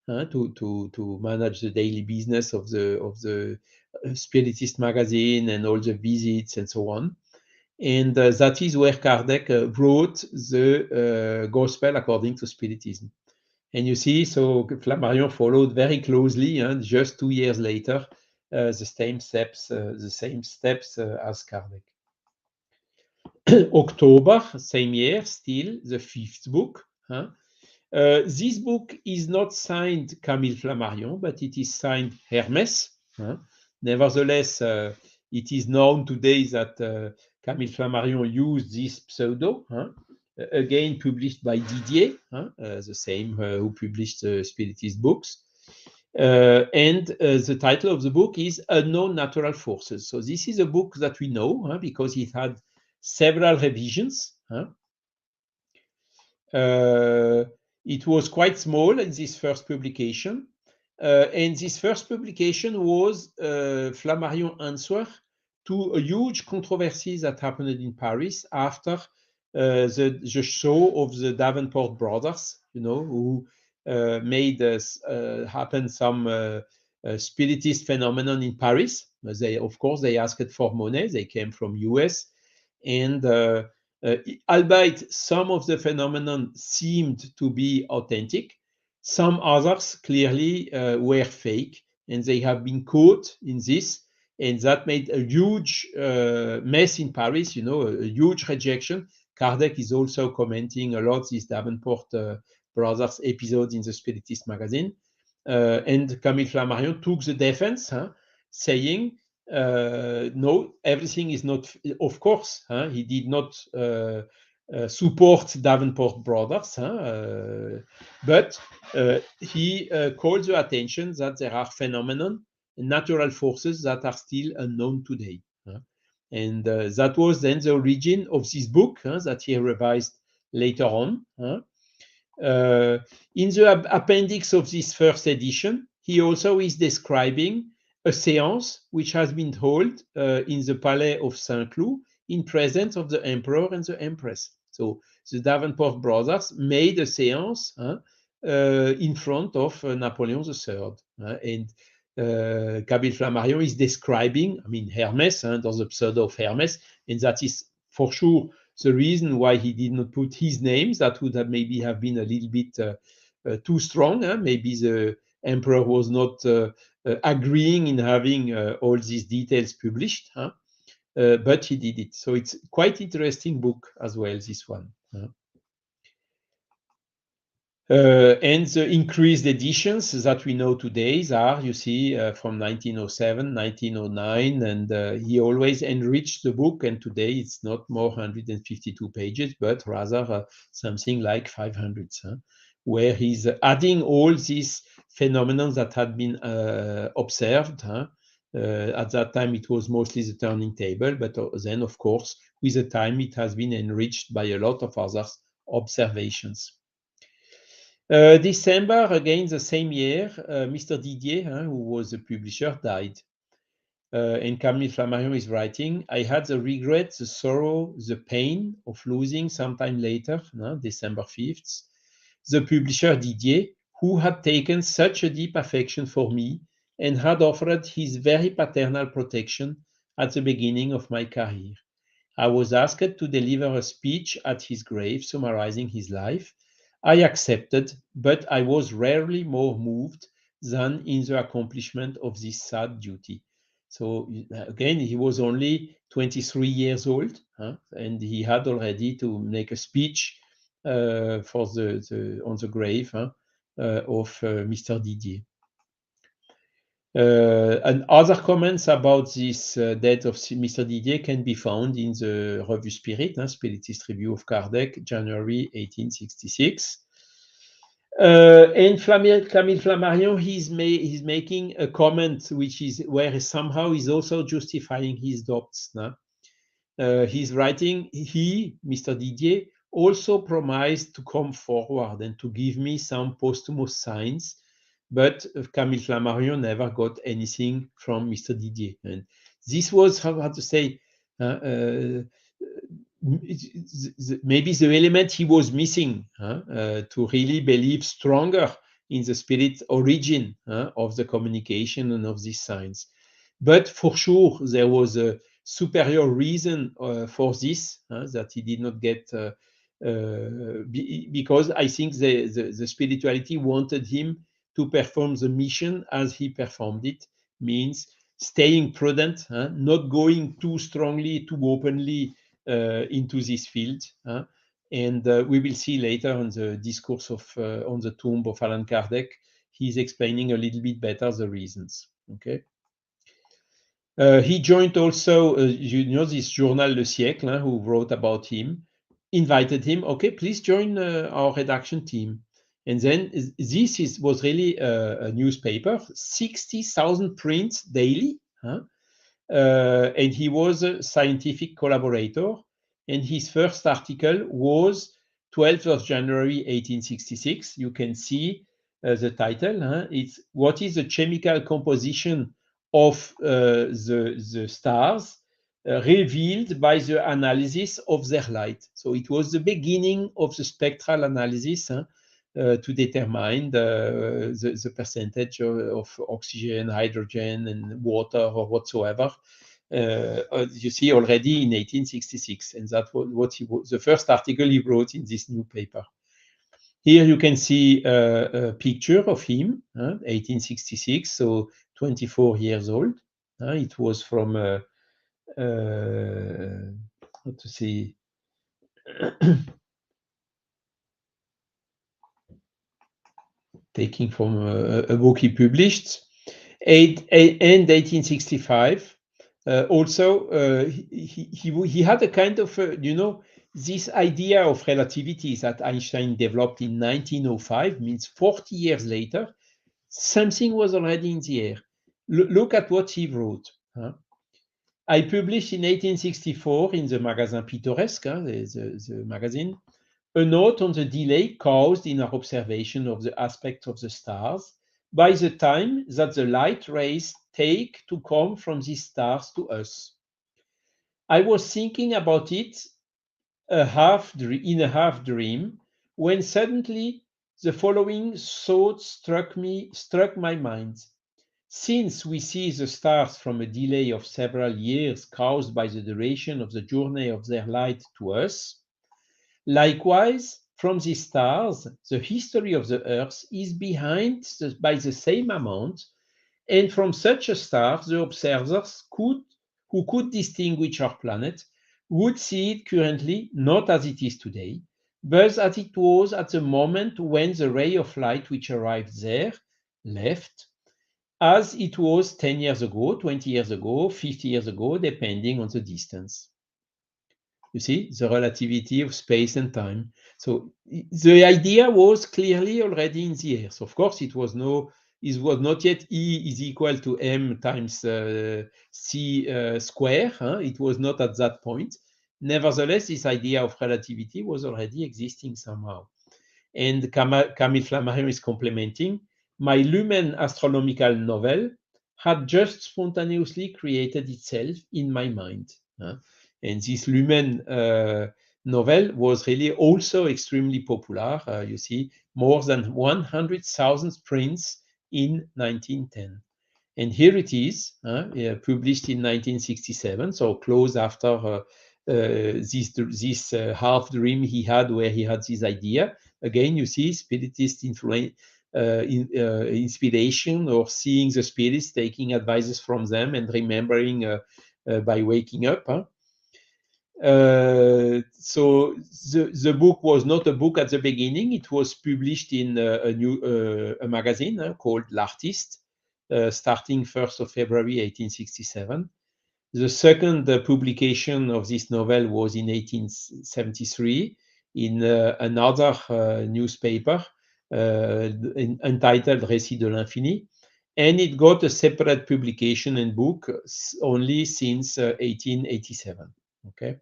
to manage the daily business of the Spiritist magazine and all the visits and so on. And that is where Kardec wrote the Gospel according to Spiritism. And you see, so Flammarion followed very closely, just 2 years later, the same steps as Kardec. October, same year, still the fifth book. This book is not signed Camille Flammarion, but it is signed Hermès. Nevertheless, it is known today that Camille Flammarion used this pseudo, again published by Didier, the same who published Spiritist books. And the title of the book is Unknown Natural Forces. So this is a book that we know because it had several revisions. It was quite small in this first publication. And this first publication was Flammarion answer to a huge controversy that happened in Paris after the show of the Davenport brothers, who made happen some spiritist phenomenon in Paris. Of course, they asked for money. They came from US, and albeit some of the phenomenon seemed to be authentic, some others clearly were fake, and they have been caught in this, and that made a huge mess in Paris. A huge rejection. Kardec is also commenting a lot these Davenport brothers episodes in the Spiritist magazine. And Camille Flammarion took the defense, saying, no, everything is not, of course, he did not support Davenport brothers, but he called the attention that there are phenomena, natural forces that are still unknown today. And that was then the origin of this book that he revised later on. In the appendix of this first edition, he also is describing a séance which has been held in the Palais of Saint-Cloud in presence of the Emperor and the Empress. So the Davenport brothers made a séance in front of Napoleon III. And Camille Flammarion is describing, Hermes, under the pseudo of Hermes, and that is for sure the reason why he did not put his names. That would have maybe have been a little bit too strong. Maybe the emperor was not agreeing in having all these details published, but he did it. So it's quite interesting book as well, this one. And the increased editions that we know today are, you see, from 1907, 1909, and he always enriched the book, and today it's not more 152 pages, but rather something like 500, where he's adding all these phenomena that had been observed. At that time, it was mostly the turning table, but then, of course, with the time, it has been enriched by a lot of other observations. December, again, the same year, Mr. Didier, who was the publisher, died. And Camille Flammarion is writing, I had the regret, the sorrow, the pain of losing sometime later, December 5th, the publisher Didier, who had taken such a deep affection for me and had offered his very paternal protection at the beginning of my career. I was asked to deliver a speech at his grave summarizing his life. I accepted, but I was rarely more moved than in the accomplishment of this sad duty. So again, he was only 23 years old, and he had already to make a speech on the grave of Mr. Didier. And other comments about this death of Mr. Didier can be found in the Revue Spirit, Spiritist Review of Kardec, January 1866. And Camille Flammarion, he's making a comment which is where somehow he's also justifying his doubts. He's writing, Mr. Didier, also promised to come forward and to give me some posthumous signs, but Camille Flammarion never got anything from Mr. Didier. And this was, how to say, maybe the element he was missing to really believe stronger in the spirit origin of the communication and of these signs. But for sure, there was a superior reason for this that he did not get, because I think the spirituality wanted him to perform the mission as he performed it, means staying prudent, not going too strongly, too openly into this field. And we will see later on the discourse on the tomb of Allan Kardec, he's explaining a little bit better the reasons. Okay. He joined also, this journal Le Siècle, who wrote about him, invited him, okay, please join our redaction team. And then this was really a newspaper, 60,000 prints daily. And he was a scientific collaborator. And his first article was 12th of January, 1866. You can see the title. It's What is the Chemical Composition of the stars revealed by the analysis of their light. So it was the beginning of the spectral analysis to determine the percentage of oxygen, hydrogen, and water or whatsoever. You see already in 1866, and that was what the first article he wrote in this new paper. Here you can see a picture of him, 1866, so 24 years old. It was from, how to say, taking from a book he published. And 1865, also he had a kind of, this idea of relativity that Einstein developed in 1905, means 40 years later, something was already in the air. Look at what he wrote. I published in 1864 in the magazine Pittoresque, the magazine, a note on the delay caused in our observation of the aspects of the stars by the time that the light rays take to come from these stars to us. I was thinking about it in a half dream, when suddenly the following thought struck my mind. Since we see the stars from a delay of several years caused by the duration of the journey of their light to us, likewise, from these stars, the history of the Earth is behind by the same amount, and from such a star, the observers who could distinguish our planet would see it currently not as it is today, but as it was at the moment when the ray of light which arrived there left, as it was 10 years ago, 20 years ago, 50 years ago, depending on the distance. You see, the relativity of space and time. So the idea was clearly already in the air. So of course, it was not yet E is equal to M times C square. It was not at that point. Nevertheless, this idea of relativity was already existing somehow. And Camille Flammarion is complementing. My Lumen astronomical novel had just spontaneously created itself in my mind. And this Lumen novel was really also extremely popular. You see, more than 100,000 prints in 1910. And here it is, published in 1967, so close after this half dream he had, where he had this idea. Again, you see, spiritist inspiration, or seeing the spirits, taking advices from them, and remembering by waking up. So the book was not a book at the beginning. It was published in a magazine called L'Artiste, starting 1st of February 1867. The second publication of this novel was in 1873 in another newspaper entitled Récit de l'Infini, and it got a separate publication and book only since 1887. Okay.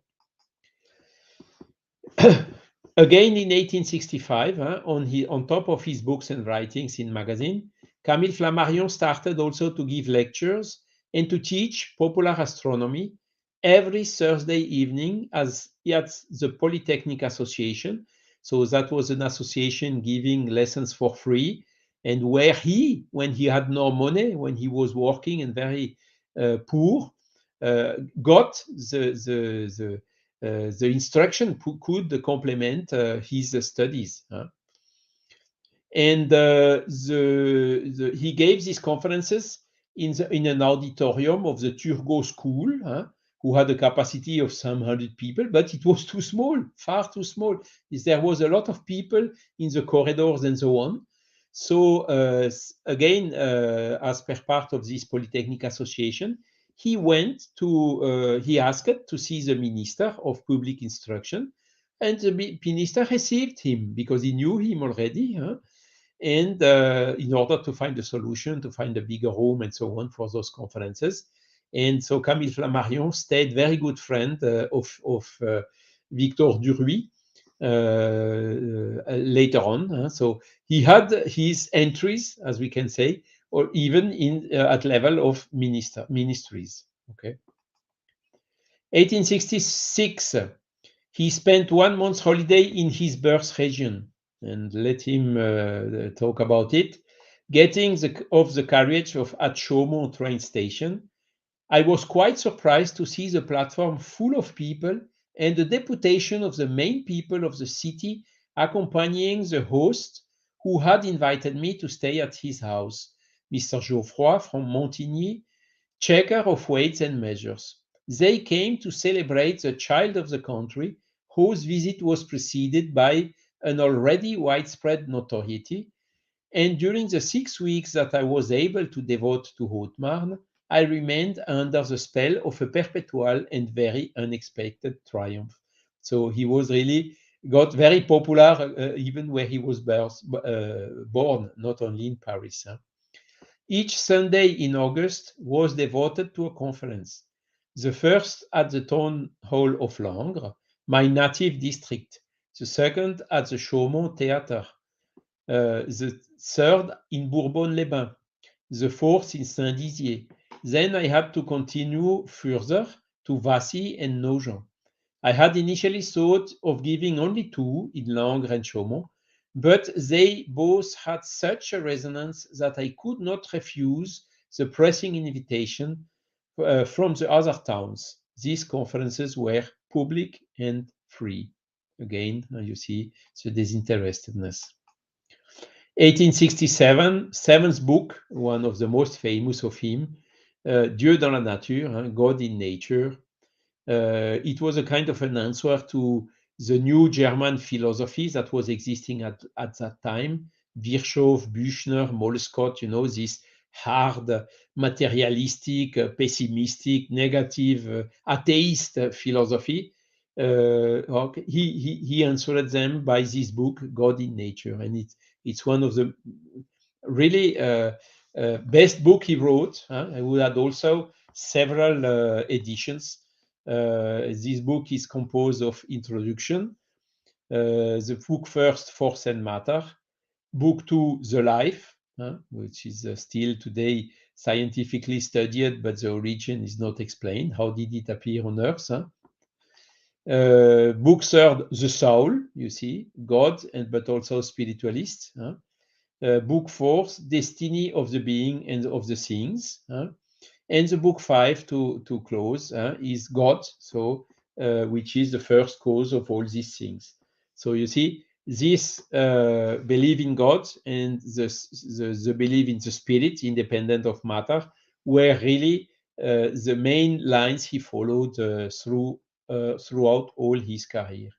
Again in 1865, on top of his books and writings in magazine, Camille Flammarion started also to give lectures and to teach popular astronomy every Thursday evening at the Polytechnic Association. So that was an association giving lessons for free, and where he, when he had no money, when he was working and very poor, got the instruction could complement his studies. And he gave these conferences in an auditorium of the Turgot School, who had a capacity of some 100 people, but it was too small, far too small. There was a lot of people in the corridors and so on. So again, as per part of this Polytechnic Association, he asked to see the Minister of Public Instruction, and the minister received him because he knew him already. And in order to find a solution, to find a bigger room and so on for those conferences. And so Camille Flammarion stayed very good friend of Victor Duruy later on. So he had his entries, as we can say, or even at level of ministries. Okay. 1866, he spent 1 month's holiday in his birth region. and let him talk about it. Getting off the carriage at Chaumont train station, I was quite surprised to see the platform full of people and the deputation of the main people of the city accompanying the host who had invited me to stay at his house, Mr. Geoffroy from Montigny, checker of weights and measures. They came to celebrate the child of the country, whose visit was preceded by an already widespread notoriety, and during the 6 weeks that I was able to devote to Haute-Marne, I remained under the spell of a perpetual and very unexpected triumph. So he was really got very popular even where he was born, not only in Paris. Huh? Each Sunday in August was devoted to a conference. The first at the town hall of Langres, my native district. The second at the Chaumont Theatre. The third in Bourbon-les-Bains. The fourth in Saint-Dizier. Then I had to continue further to Vassy and Nogent. I had initially thought of giving only two in Langres and Chaumont, but they both had such a resonance that I could not refuse the pressing invitation from the other towns. These conferences were public and free. Again, you see the disinterestedness. 1867, seventh book, one of the most famous of him, Dieu dans la nature, God in nature. It was a kind of an answer to the new German philosophy that was existing at that time. Virchow, Büchner, Moleskott, this hard, materialistic, pessimistic, negative, atheist philosophy. He answered them by this book, God in Nature, and it's one of the really best book he wrote. I would add also several editions. This book is composed of introduction. The book first, Force and Matter. Book two, The Life, which is still today scientifically studied, but the origin is not explained. How did it appear on Earth? Book third, The Soul, you see, God, but also spiritualist. Book fourth, Destiny of the Being and of the Things. And the book five, to close, is God, so which is the first cause of all these things. So you see, this belief in God and the belief in the spirit, independent of matter, were really the main lines he followed throughout all his career.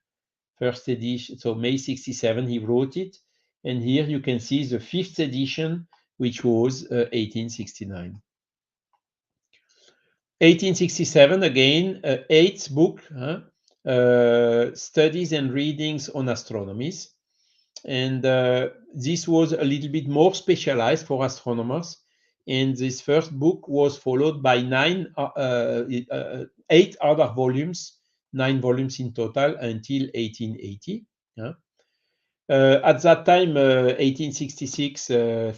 First edition, so May 67, he wrote it. And here you can see the fifth edition, which was 1869. 1867, again, eighth book, Studies and Readings on Astronomies. And this was a little bit more specialized for astronomers. And this first book was followed by 8 other volumes, 9 volumes in total until 1880. At that time, 1866,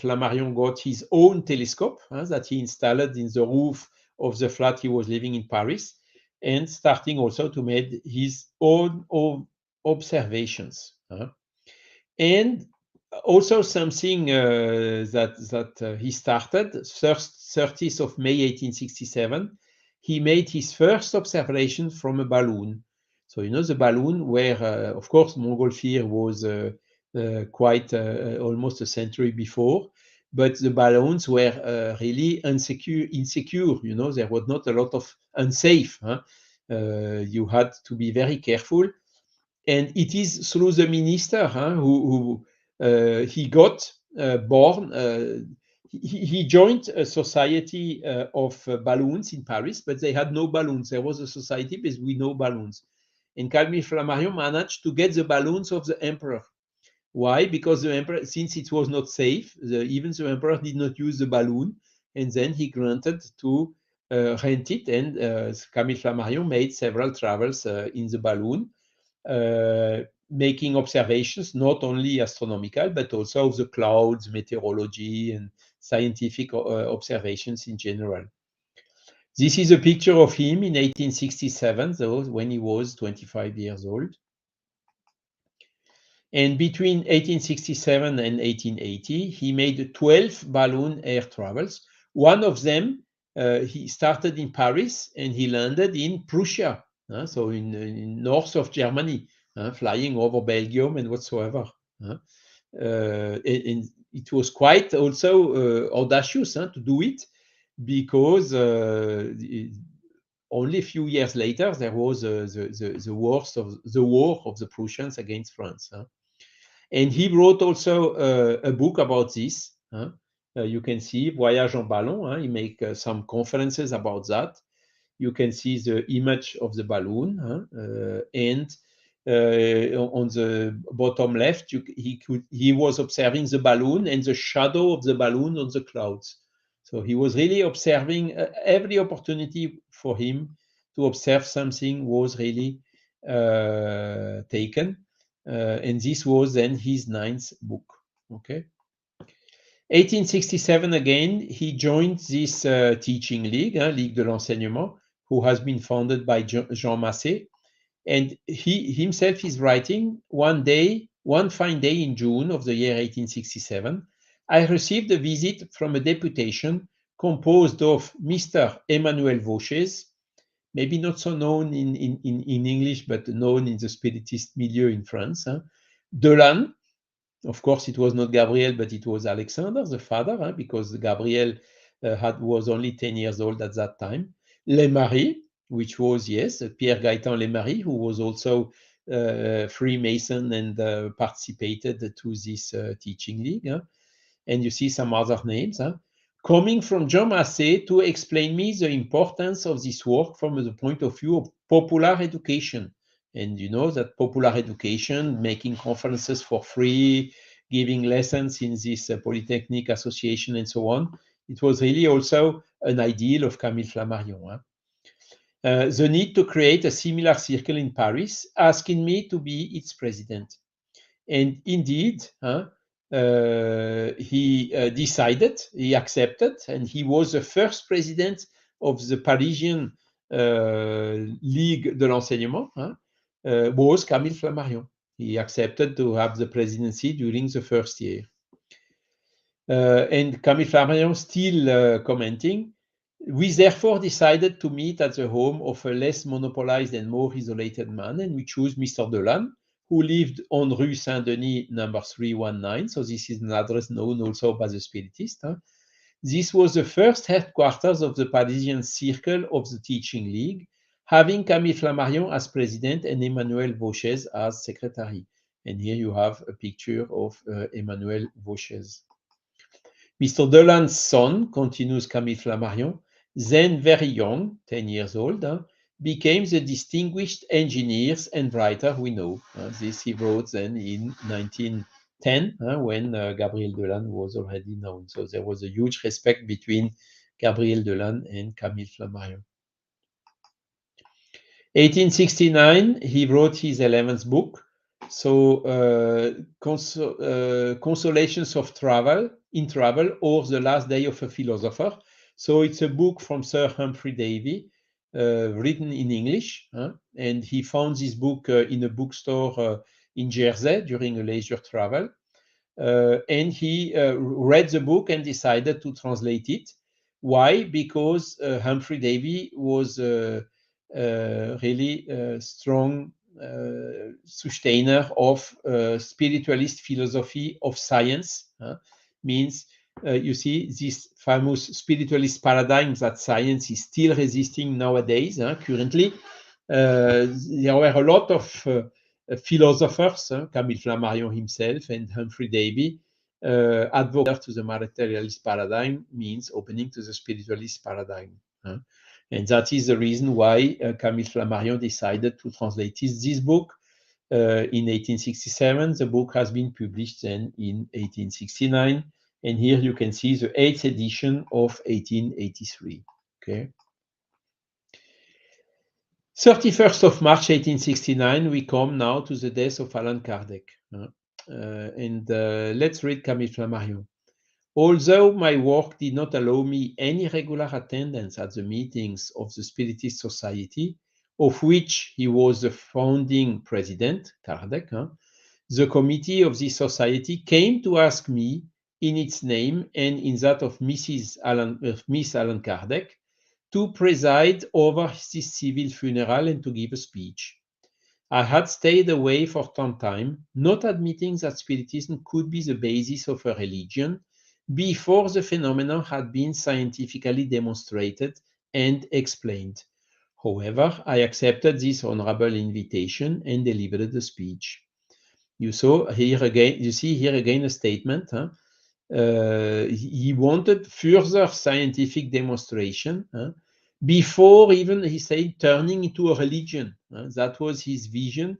Flammarion got his own telescope that he installed in the roof of the flat he was living in Paris, and starting also to make his own observations. And also something that he started, 30th of May 1867, he made his first observation from a balloon. So the balloon where, of course, Montgolfier was quite almost a century before, but the balloons were really insecure. There was not a lot of unsafe. You had to be very careful. And it is through the minister who he got born. He joined a society of balloons in Paris, but they had no balloons. There was a society with no balloons. And Camille Flammarion managed to get the balloons of the emperor. Why? Because the emperor, since it was not safe, even the emperor did not use the balloon, and then he granted to rent it. And Camille Flammarion made several travels in the balloon, making observations, not only astronomical, but also of the clouds, meteorology, and scientific observations in general. This is a picture of him in 1867, though, when he was 25 years old. And between 1867 and 1880, he made 12 balloon air travels. One of them, he started in Paris and he landed in Prussia, so in north of Germany, flying over Belgium and whatsoever. And it was quite also audacious to do it, because only a few years later there was the war of the Prussians against France. And he wrote also a book about this. You can see Voyage en Ballon. He make some conferences about that. You can see the image of the balloon, and on the bottom left, he was observing the balloon and the shadow of the balloon on the clouds. So he was really observing. Every opportunity for him to observe something was really taken. And this was then his 9th book. Okay. 1867 again, he joined this teaching league, Ligue de l'Enseignement, who has been founded by Jean Massé. And he himself is writing, one fine day in June of the year 1867, I received a visit from a deputation composed of Mr. Emmanuel Vauchez, maybe not so known in English, but known in the Spiritist milieu in France, Delanne. Of course, it was not Gabriel, but it was Alexander, the father, because Gabriel was only 10 years old at that time. Lemarie, which was, yes, Pierre Gaëtan Lemarie, who was also Freemason and participated to this teaching league. And you see some other names. Coming from Jean Massé to explain me the importance of this work from the point of view of popular education. And you know that popular education, making conferences for free, giving lessons in this Polytechnic Association and so on, it was really also an ideal of Camille Flammarion. The need to create a similar circle in Paris, asking me to be its president. And indeed, he decided, he accepted, and he was the first president of the Parisian Ligue de l'Enseignement, was Camille Flammarion. He accepted to have the presidency during the first year. And Camille Flammarion still commenting, we therefore decided to meet at the home of a less monopolized and more isolated man, and we chose Mr. Delanne, who lived on Rue Saint-Denis, number 319. So this is an address known also by the Spiritist. This was the first headquarters of the Parisian Circle of the Teaching League, having Camille Flammarion as president and Emmanuel Vauchez as secretary. And here you have a picture of Emmanuel Vauchez. Mr. Delanne's son, continues Camille Flammarion, then very young, 10 years old, became the distinguished engineer and writer we know. This he wrote then in 1910, when Gabriel Delanne was already known. So there was a huge respect between Gabriel Delanne and Camille Flammarion. 1869, he wrote his 11th book. So Consolations of Travel, in Travel, or The Last Day of a Philosopher. So it's a book from Sir Humphrey Davy, written in English, and he found this book in a bookstore in Jersey during a leisure travel, and he read the book and decided to translate it. Why? Because Humphrey Davy was really a strong sustainer of spiritualist philosophy of science. Means you see this famous spiritualist paradigm that science is still resisting nowadays. Currently, there were a lot of philosophers, Camille Flammarion himself and Humphrey Davy, advocate to the materialist paradigm, means opening to the spiritualist paradigm. And that is the reason why Camille Flammarion decided to translate this book in 1867. The book has been published then in 1869. And here you can see the 8th edition of 1883. Okay. 31st of March 1869, we come now to the death of Allan Kardec. And let's read Camille Flammarion. Although my work did not allow me any regular attendance at the meetings of the Spiritist Society, of which he was the founding president, Kardec, The committee of this society came to ask me, in its name and in that of Miss Allan Kardec, to preside over this civil funeral and to give a speech. I had stayed away for some time, not admitting that Spiritism could be the basis of a religion before the phenomenon had been scientifically demonstrated and explained. However, I accepted this honorable invitation and delivered the speech. You see here again a statement. He wanted further scientific demonstration before even, he said, turning into a religion. That was his vision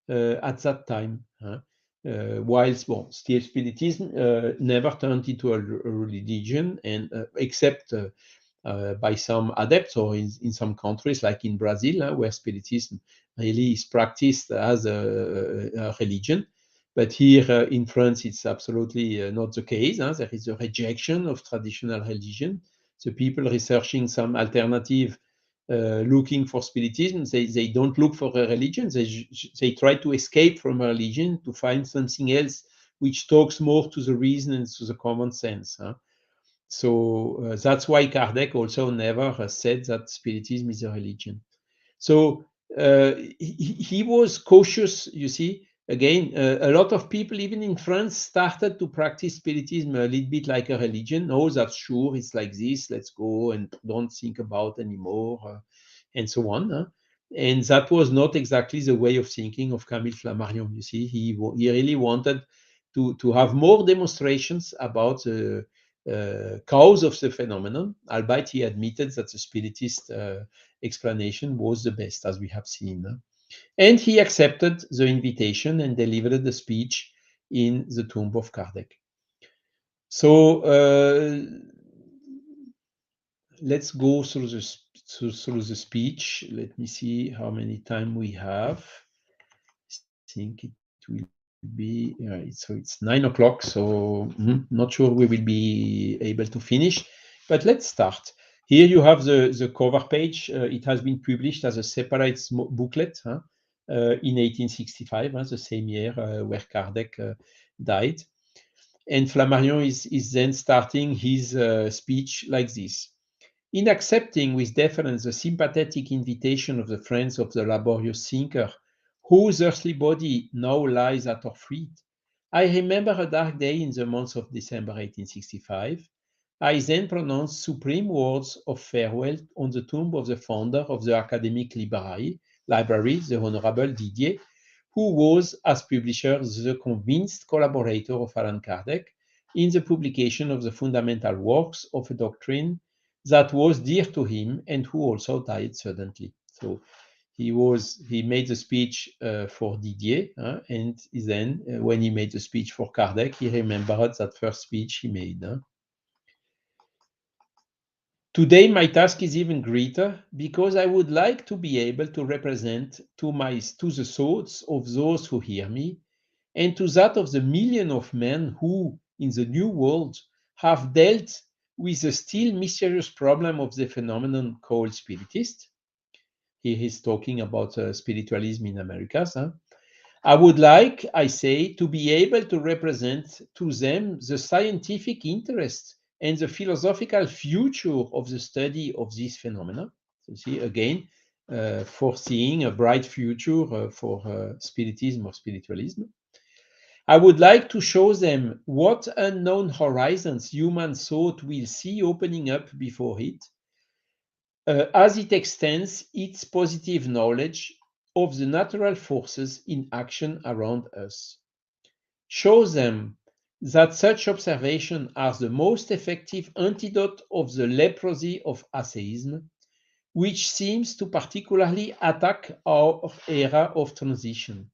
at that time. Whilst, well, still Spiritism never turned into a religion, and except by some adepts, or in some countries like in Brazil, where Spiritism really is practiced as a religion. But here in France, it's absolutely not the case. There is a rejection of traditional religion. So people researching some alternative, looking for Spiritism, they don't look for a religion. They try to escape from a religion to find something else which talks more to the reason and to the common sense. So that's why Kardec also never said that Spiritism is a religion. So he was cautious, you see. Again, a lot of people, even in France, started to practice Spiritism a little bit like a religion. Oh, that's sure, it's like this, let's go and don't think about anymore, and so on. And that was not exactly the way of thinking of Camille Flammarion. You see, he really wanted to have more demonstrations about the cause of the phenomenon, albeit he admitted that the Spiritist explanation was the best, as we have seen. And he accepted the invitation and delivered the speech in the tomb of Kardec. So let's go through the speech. Let me see how many time we have. I think it will be, so it's 9 o'clock, so not sure we will be able to finish, but let's start. Here you have the cover page. It has been published as a separate booklet in 1865, the same year where Kardec died. And Flammarion is then starting his speech like this. In accepting with deference the sympathetic invitation of the friends of the laborious thinker, whose earthly body now lies at our feet, I remember a dark day in the month of December 1865. I then pronounced supreme words of farewell on the tomb of the founder of the Academic Library, the Honorable Didier, who was, as publisher, the convinced collaborator of Allan Kardec in the publication of the fundamental works of a doctrine that was dear to him and who also died suddenly. So he made the speech for Didier, and then when he made the speech for Kardec, he remembered that first speech he made. Today, my task is even greater because I would like to be able to represent to the thoughts of those who hear me, and to that of the million of men who, in the New World, have dealt with the still mysterious problem of the phenomenon called Spiritist. Here he's talking about spiritualism in Americas. I would like, I say, to be able to represent to them the scientific interest and the philosophical future of the study of this phenomena. So see, again, foreseeing a bright future for Spiritism or spiritualism. I would like to show them what unknown horizons human thought will see opening up before it, as it extends its positive knowledge of the natural forces in action around us. Show them that such observation are the most effective antidote of the leprosy of atheism, which seems to particularly attack our era of transition.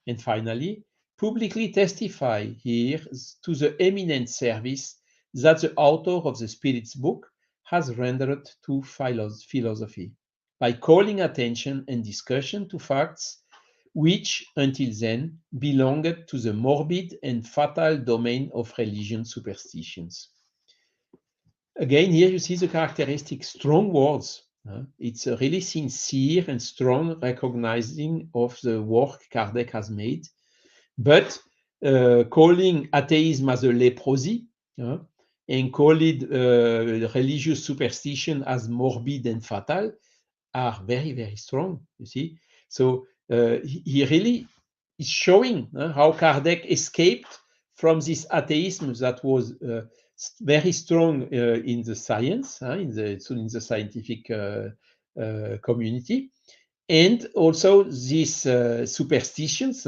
And finally, publicly testify here to the eminent service that the author of the Spirit's book has rendered to philosophy, by calling attention and discussion to facts which, until then, belonged to the morbid and fatal domain of religion superstitions. Again, here you see the characteristic strong words. It's a really sincere and strong recognizing of the work Kardec has made, but calling atheism as a leprosy, and calling religious superstition as morbid and fatal are very, very strong, you see. So he really is showing how Kardec escaped from this atheism that was very strong in the science, in the scientific community, and also these superstitions,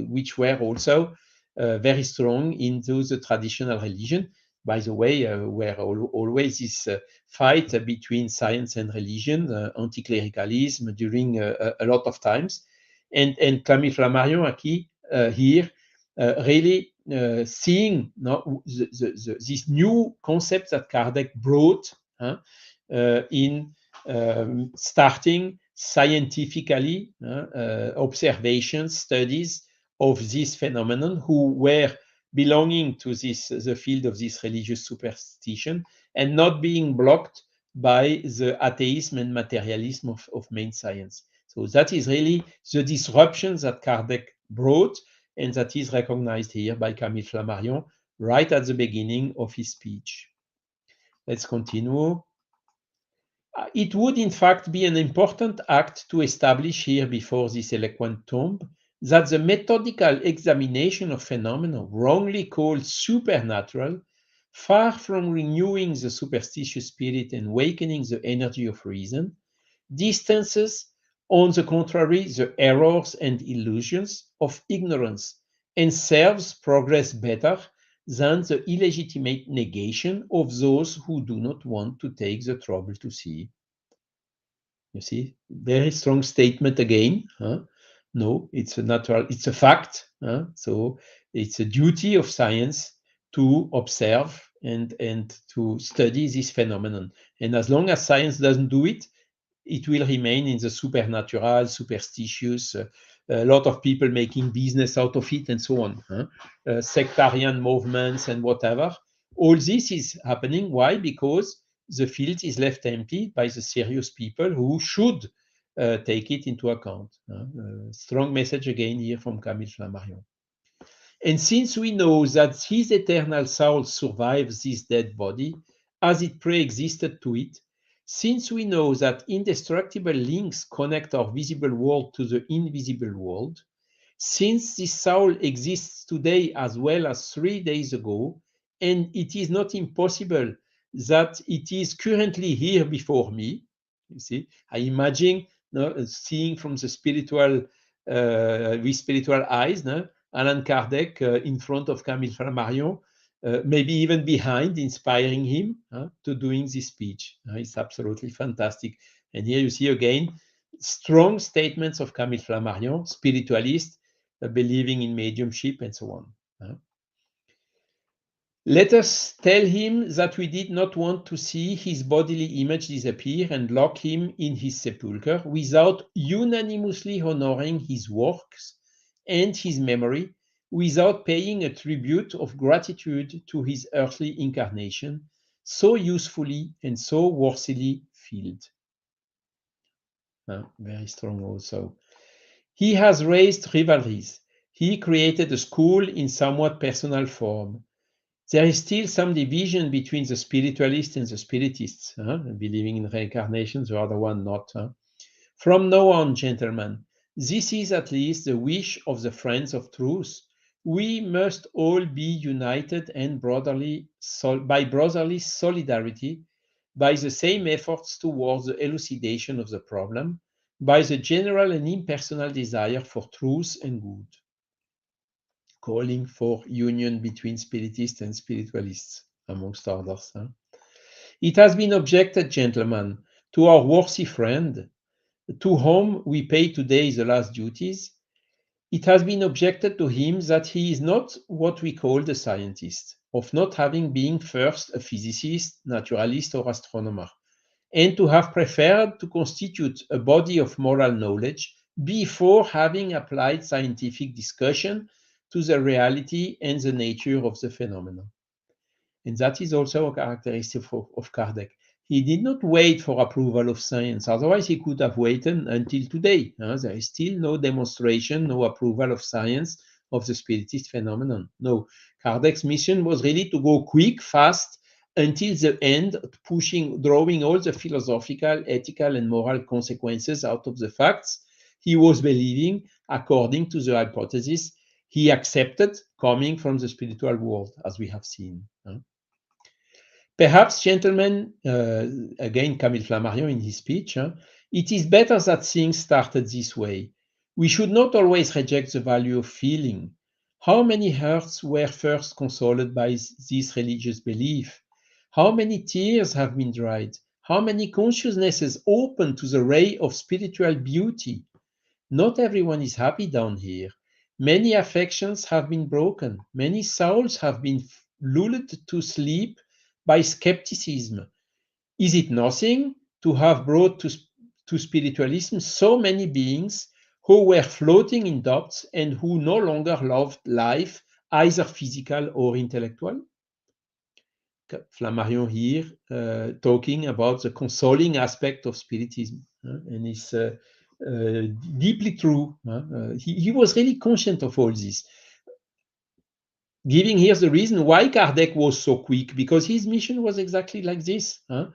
which were also very strong into the traditional religion. By the way, were always this fight between science and religion, anti-clericalism during a lot of times. And Camille Flammarion here really seeing this new concept that Kardec brought in starting scientifically observations, studies of this phenomenon, who were belonging to the field of this religious superstition and not being blocked by the atheism and materialism of main science. So that is really the disruption that Kardec brought, and that is recognized here by Camille Flammarion right at the beginning of his speech. Let's continue. It would in fact be an important act to establish here before this eloquent tomb that the methodical examination of phenomena wrongly called supernatural, far from renewing the superstitious spirit and awakening the energy of reason, distances, on the contrary, the errors and illusions of ignorance, and serves progress better than the illegitimate negation of those who do not want to take the trouble to see. You see, very strong statement again. No, it's a fact. So it's a duty of science to observe and to study this phenomenon. And as long as science doesn't do it, it will remain in the supernatural, superstitious, a lot of people making business out of it and so on, sectarian movements and whatever. All this is happening. Why? Because the field is left empty by the serious people who should take it into account. Strong message again here from Camille Flammarion. And since we know that his eternal soul survives this dead body, as it pre-existed to it, since we know that indestructible links connect our visible world to the invisible world, since this soul exists today as well as 3 days ago, and it is not impossible that it is currently here before me, you see, I imagine seeing from the spiritual, with spiritual eyes, Allan Kardec in front of Camille Flammarion, maybe even behind, inspiring him to doing this speech. It's absolutely fantastic. And here you see again strong statements of Camille Flammarion, spiritualist, believing in mediumship and so on. Let us tell him that we did not want to see his bodily image disappear and lock him in his sepulchre without unanimously honoring his works and his memory, without paying a tribute of gratitude to his earthly incarnation, so usefully and so worthily filled. Very strong also. He has raised rivalries. He created a school in somewhat personal form. There is still some division between the spiritualists and the spiritists, believing in reincarnation, the other one not. From now on, gentlemen, this is at least the wish of the friends of truth. We must all be united and by brotherly solidarity, by the same efforts towards the elucidation of the problem, by the general and impersonal desire for truth and good, calling for union between spiritists and spiritualists, amongst others. It has been objected, gentlemen, to our worthy friend, to whom we pay today the last duties. It has been objected to him that he is not what we call the scientist, of not having been first a physicist, naturalist, or astronomer, and to have preferred to constitute a body of moral knowledge before having applied scientific discussion to the reality and the nature of the phenomenon. And that is also a characteristic of Kardec. He did not wait for approval of science, otherwise he could have waited until today. There is still no demonstration, no approval of science of the spiritist phenomenon. No, Kardec's mission was really to go quick, fast, until the end, drawing all the philosophical, ethical, and moral consequences out of the facts he was believing according to the hypothesis he accepted coming from the spiritual world, as we have seen. Perhaps, gentlemen, again, Camille Flammarion in his speech, it is better that things started this way. We should not always reject the value of feeling. How many hearts were first consoled by this religious belief? How many tears have been dried? How many consciousnesses opened to the ray of spiritual beauty? Not everyone is happy down here. Many affections have been broken. Many souls have been lulled to sleep by skepticism. Is it nothing to have brought to spiritualism so many beings who were floating in doubts and who no longer loved life, either physical or intellectual? Flammarion here talking about the consoling aspect of spiritism, and it's deeply true. He was really conscious of all this. Giving here the reason why Kardec was so quick, because his mission was exactly like this. A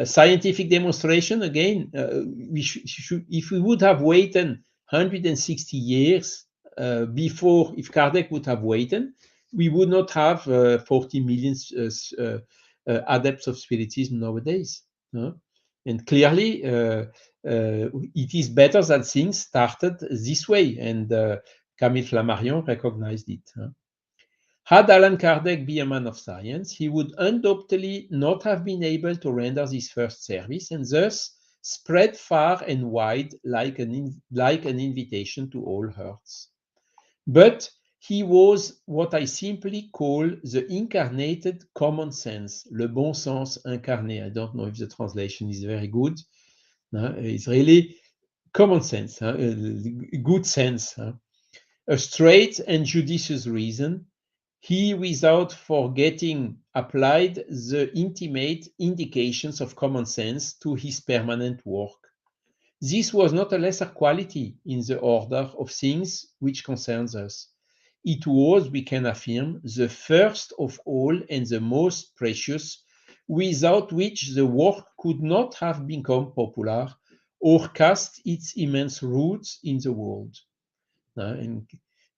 scientific demonstration, again, if we would have waited 160 years before, if Kardec would have waited, we would not have 40 million adepts of spiritism nowadays. And clearly, it is better that things started this way, and Camille Flammarion recognized it. Had Allan Kardec been a man of science, he would undoubtedly not have been able to render this first service, and thus spread far and wide like an invitation to all hearts. But he was what I simply call the incarnated common sense, le bon sens incarné. I don't know if the translation is very good. It's really common sense, good sense, a straight and judicious reason. He, without forgetting, applied the intimate indications of common sense to his permanent work. This was not a lesser quality in the order of things which concerns us. It was, we can affirm, the first of all and the most precious, without which the work could not have become popular or cast its immense roots in the world. And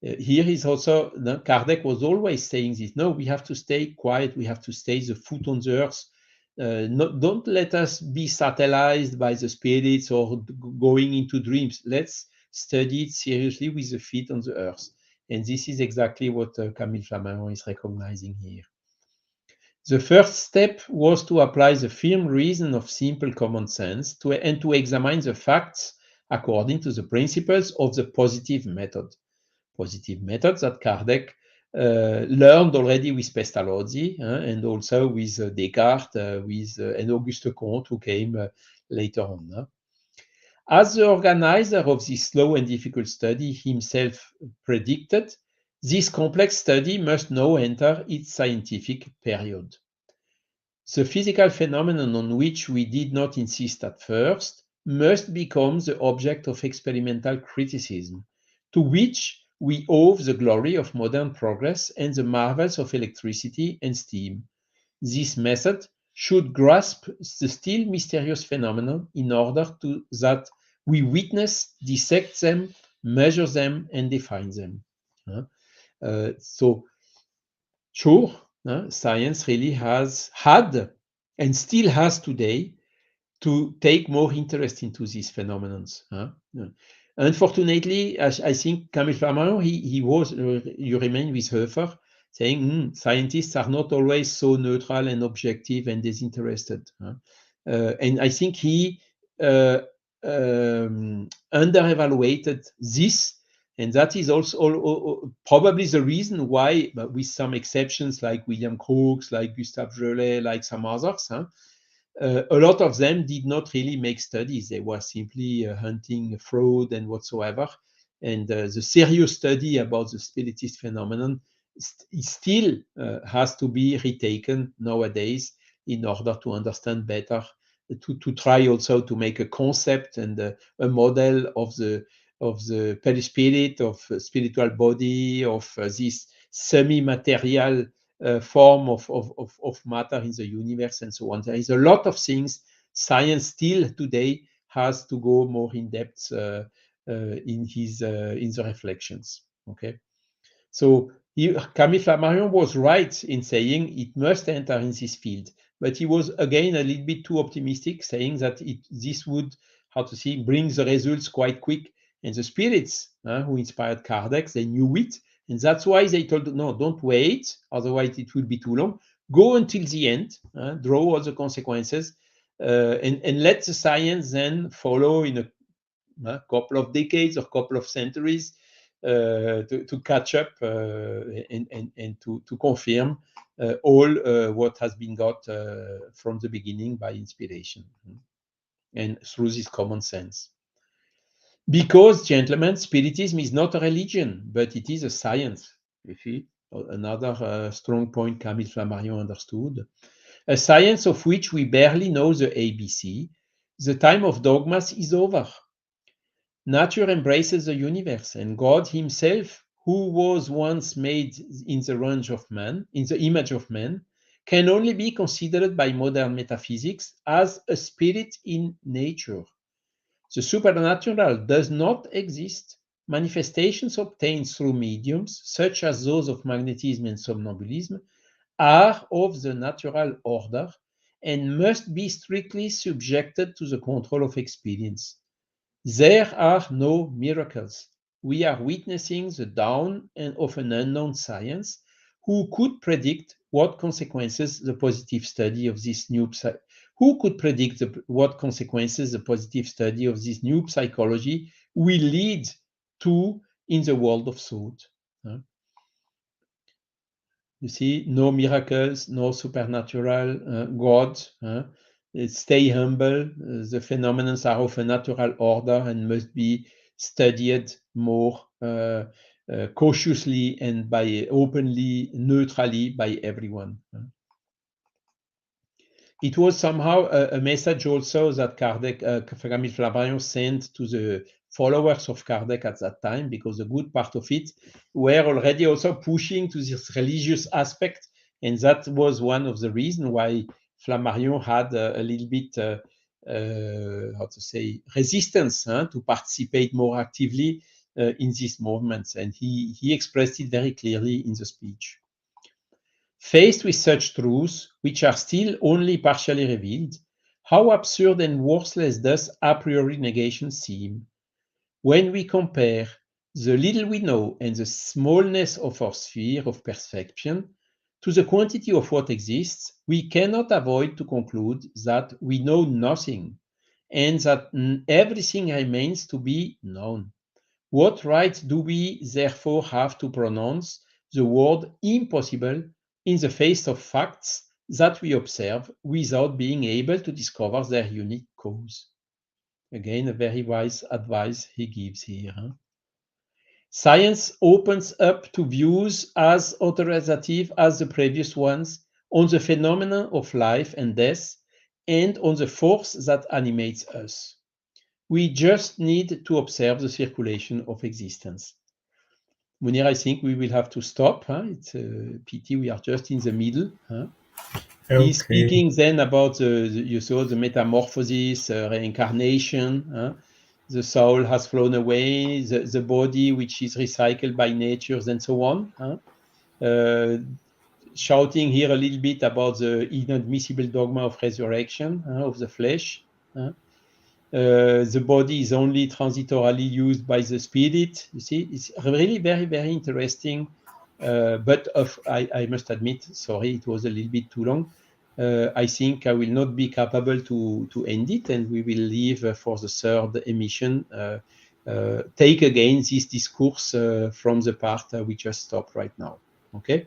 here is also, Kardec was always saying this, no, we have to stay quiet, we have to stay the foot on the earth. Don't let us be satellised by the spirits or going into dreams. Let's study it seriously with the feet on the earth. And this is exactly what Camille Flammarion is recognizing here. The first step was to apply the firm reason of simple common sense and to examine the facts according to the principles of the positive method. Positive method that Kardec learned already with Pestalozzi and also with Descartes, and Auguste Comte, who came later on. As the organizer of this slow and difficult study himself predicted, this complex study must now enter its scientific period. The physical phenomenon on which we did not insist at first must become the object of experimental criticism, to which we owe the glory of modern progress and the marvels of electricity and steam. This method should grasp the still mysterious phenomenon in order that we witness, dissect them, measure them, and define them. So, sure, science really has had and still has today to take more interest into these phenomena. Unfortunately, I think Camille Flammarion, you remain with Hofer, saying scientists are not always so neutral and objective and disinterested. And I think he underevaluated this, and that is also probably the reason why, but with some exceptions like William Crookes, like Gustave Jolet, like some others, a lot of them did not really make studies. They were simply hunting fraud and whatsoever. And the serious study about the spiritist phenomenon still has to be retaken nowadays in order to understand better, to try also to make a concept and a model of the the perispirit, of spiritual body, of this semi-material form of matter in the universe, and so on. There is a lot of things science still today has to go more in depth in the reflections. Okay, so Camille Flammarion was right in saying it must enter in this field, but he was again a little bit too optimistic, saying that this would, how to say, bring the results quite quick. And the spirits who inspired Kardec, they knew it, and that's why they told, no, don't wait, otherwise it will be too long. Go until the end, draw all the consequences, and let the science then follow in a couple of decades or couple of centuries to catch up and to confirm all what has been got from the beginning by inspiration and through this common sense. Because, gentlemen, Spiritism is not a religion, but it is a science. You see, another strong point Camille Flammarion understood. A science of which we barely know the ABC. The time of dogmas is over. Nature embraces the universe, and God himself, who was once made in the image of man, can only be considered by modern metaphysics as a spirit in nature. The supernatural does not exist. Manifestations obtained through mediums, such as those of magnetism and somnambulism, are of the natural order and must be strictly subjected to the control of experience. There are no miracles. We are witnessing the dawn of an unknown science. Who could predict what consequences the positive study of this new psychology will lead to in the world of thought? You see, no miracles, no supernatural, God. Stay humble. The phenomena are of a natural order and must be studied more cautiously and openly, neutrally by everyone. It was somehow a message also that Kardec, Camille Flammarion sent to the followers of Kardec at that time, because a good part of it were already also pushing to this religious aspect, and that was one of the reasons why Flammarion had a little bit, resistance to participate more actively in these movements, and he expressed it very clearly in the speech. Faced with such truths, which are still only partially revealed, how absurd and worthless does a priori negation seem? When we compare the little we know and the smallness of our sphere of perception to the quantity of what exists, we cannot avoid to conclude that we know nothing, and that everything remains to be known. What right do we therefore have to pronounce the word impossible in the face of facts that we observe without being able to discover their unique cause? Again, a very wise advice he gives here. Science opens up to views as authoritative as the previous ones on the phenomena of life and death and on the force that animates us. We just need to observe the circulation of existence. Munir, I think we will have to stop. It's a pity we are just in the middle. Okay. He's speaking then about the metamorphosis, reincarnation. The soul has flown away, the body which is recycled by nature, and so on. Shouting here a little bit about the inadmissible dogma of resurrection of the flesh. The body is only transitorily used by the spirit. You see, it's really very, very interesting. But I must admit, sorry, it was a little bit too long. I think I will not be capable to end it, and we will leave for the third emission. Take again this discourse from the part we just stopped right now. Okay,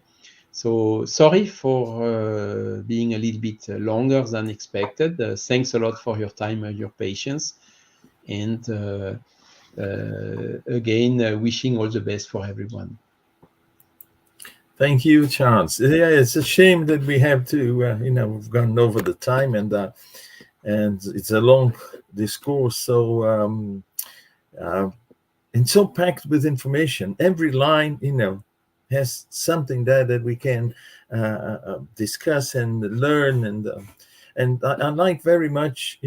so sorry for being a little bit longer than expected. Thanks a lot for your time and your patience, and again, wishing all the best for everyone. Thank you, Charles. Yeah, it's a shame that we have to, we've gone over the time, and it's a long discourse. So and so packed with information. Every line, has something there that we can discuss and learn. And I like very much,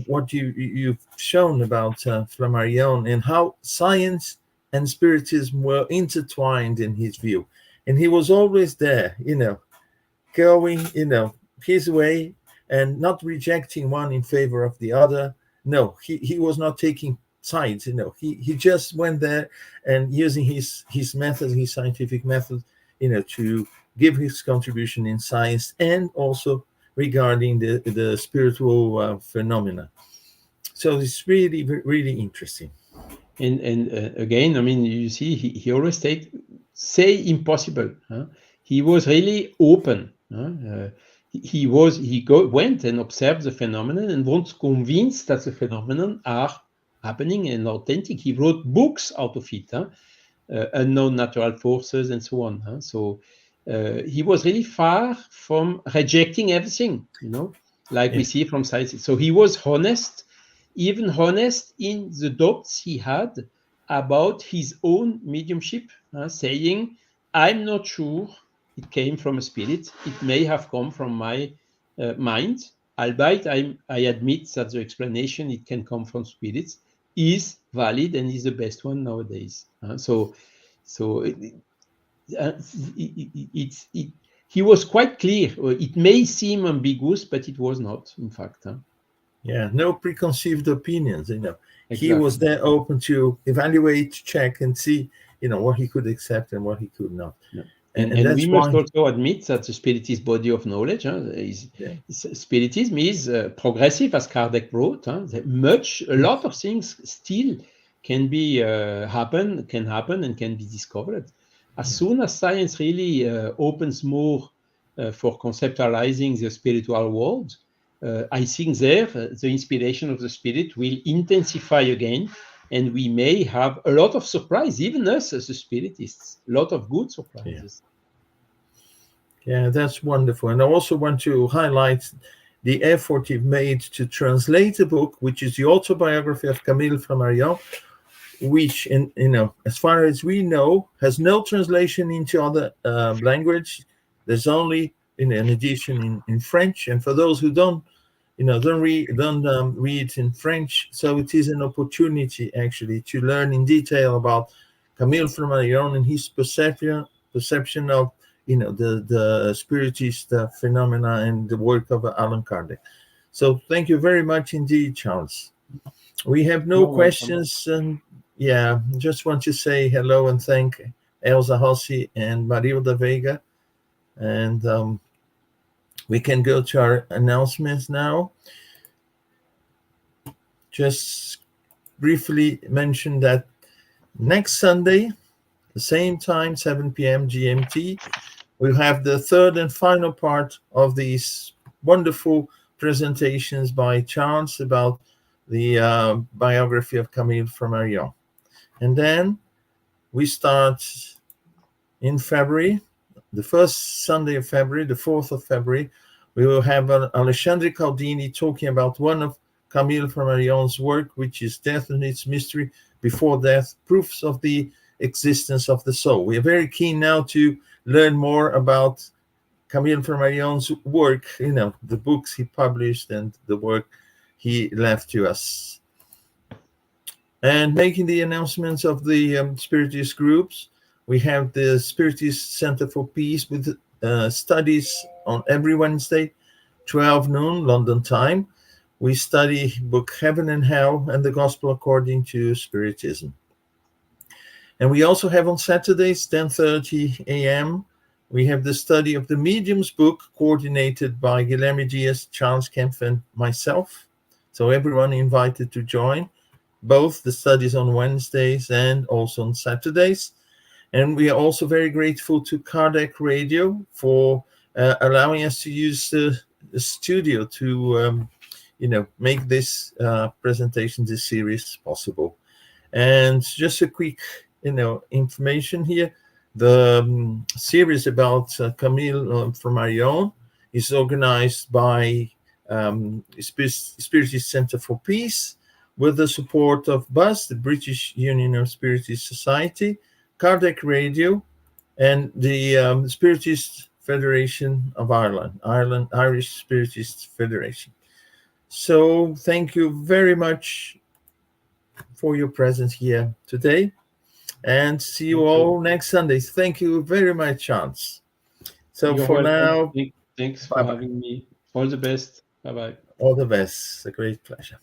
what you've shown about Flammarion and how science and spiritism were intertwined in his view. And he was always there, going, his way and not rejecting one in favor of the other. No, he was not taking sides, he just went there and using his methods, his scientific methods, to give his contribution in science and also regarding the spiritual phenomena. So it's really, really interesting. And again, I mean, you see, he always say impossible. Huh? He was really open. Huh? He went and observed the phenomenon and was convinced that the phenomenon are happening and authentic. He wrote books out of it, unknown natural forces and so on. Huh? So he was really far from rejecting everything, like we see from science. So he was honest, even honest in the doubts he had about his own mediumship, saying, I'm not sure it came from a spirit. It may have come from my mind, albeit I admit that the explanation it can come from spirits is valid and is the best one nowadays. He was quite clear. It may seem ambiguous, but it was not, in fact. Yeah, no preconceived opinions. Exactly. He was there open to evaluate, check, and see, what he could accept and what he could not. Yeah. And we must also admit that the spiritist body of knowledge spiritism is progressive, as Kardec wrote. A lot of things still can be happen and can be discovered. As soon as science really opens more for conceptualizing the spiritual world, I think there the inspiration of the spirit will intensify again, and we may have a lot of surprise, even us as the spiritists, a lot of good surprises. Yeah, that's wonderful. And I also want to highlight the effort you've made to translate a book, which is the autobiography of Camille Flammarion, which, as far as we know, has no translation into other language. There's only an edition in French, and for those who don't read in French, so it is an opportunity actually to learn in detail about Camille Flammarion and his perception of the spiritist phenomena and the work of Allan Kardec. So thank you very much indeed, Charles. We have no questions, and just want to say hello and thank Elsa Hossi and Marilda Vega, and we can go to our announcements now. Just briefly mention that next Sunday, the same time, 7 p.m. GMT, we'll have the third and final part of these wonderful presentations by Charles about the biography of Camille Flammarion. And then we start in February, the first Sunday of February, the 4th of February, we will have Alessandro Caldini talking about one of Camille Flammarion's work, which is Death and Its Mystery, Before Death, Proofs of the Existence of the Soul. We are very keen now to learn more about Camille Flammarion's work, the books he published and the work he left to us. And making the announcements of the Spiritist groups, we have the Spiritist Center for Peace with studies on every Wednesday, 12 noon, London time. We study book Heaven and Hell and the Gospel According to Spiritism. And we also have on Saturdays, 10:30 a.m., we have the study of the Medium's book coordinated by Guilherme Dias, Charles Kempf, and myself. So everyone invited to join both the studies on Wednesdays and also on Saturdays. And we are also very grateful to Kardec Radio for allowing us to use the studio to, make this presentation, this series possible. And just a quick, information here. The series about Camille Flammarion is organized by Spiritist Center for Peace with the support of BUS, the British Union of Spiritist Society, Kardec Radio, and the Spiritist Federation of Ireland, Irish Spiritist Federation. So thank you very much for your presence here today, and see you all next Sunday. Thank you very much, Chance. So You're for welcome. now, Thanks for bye-bye. having me. All the best. Bye-bye. All the best. It's a great pleasure.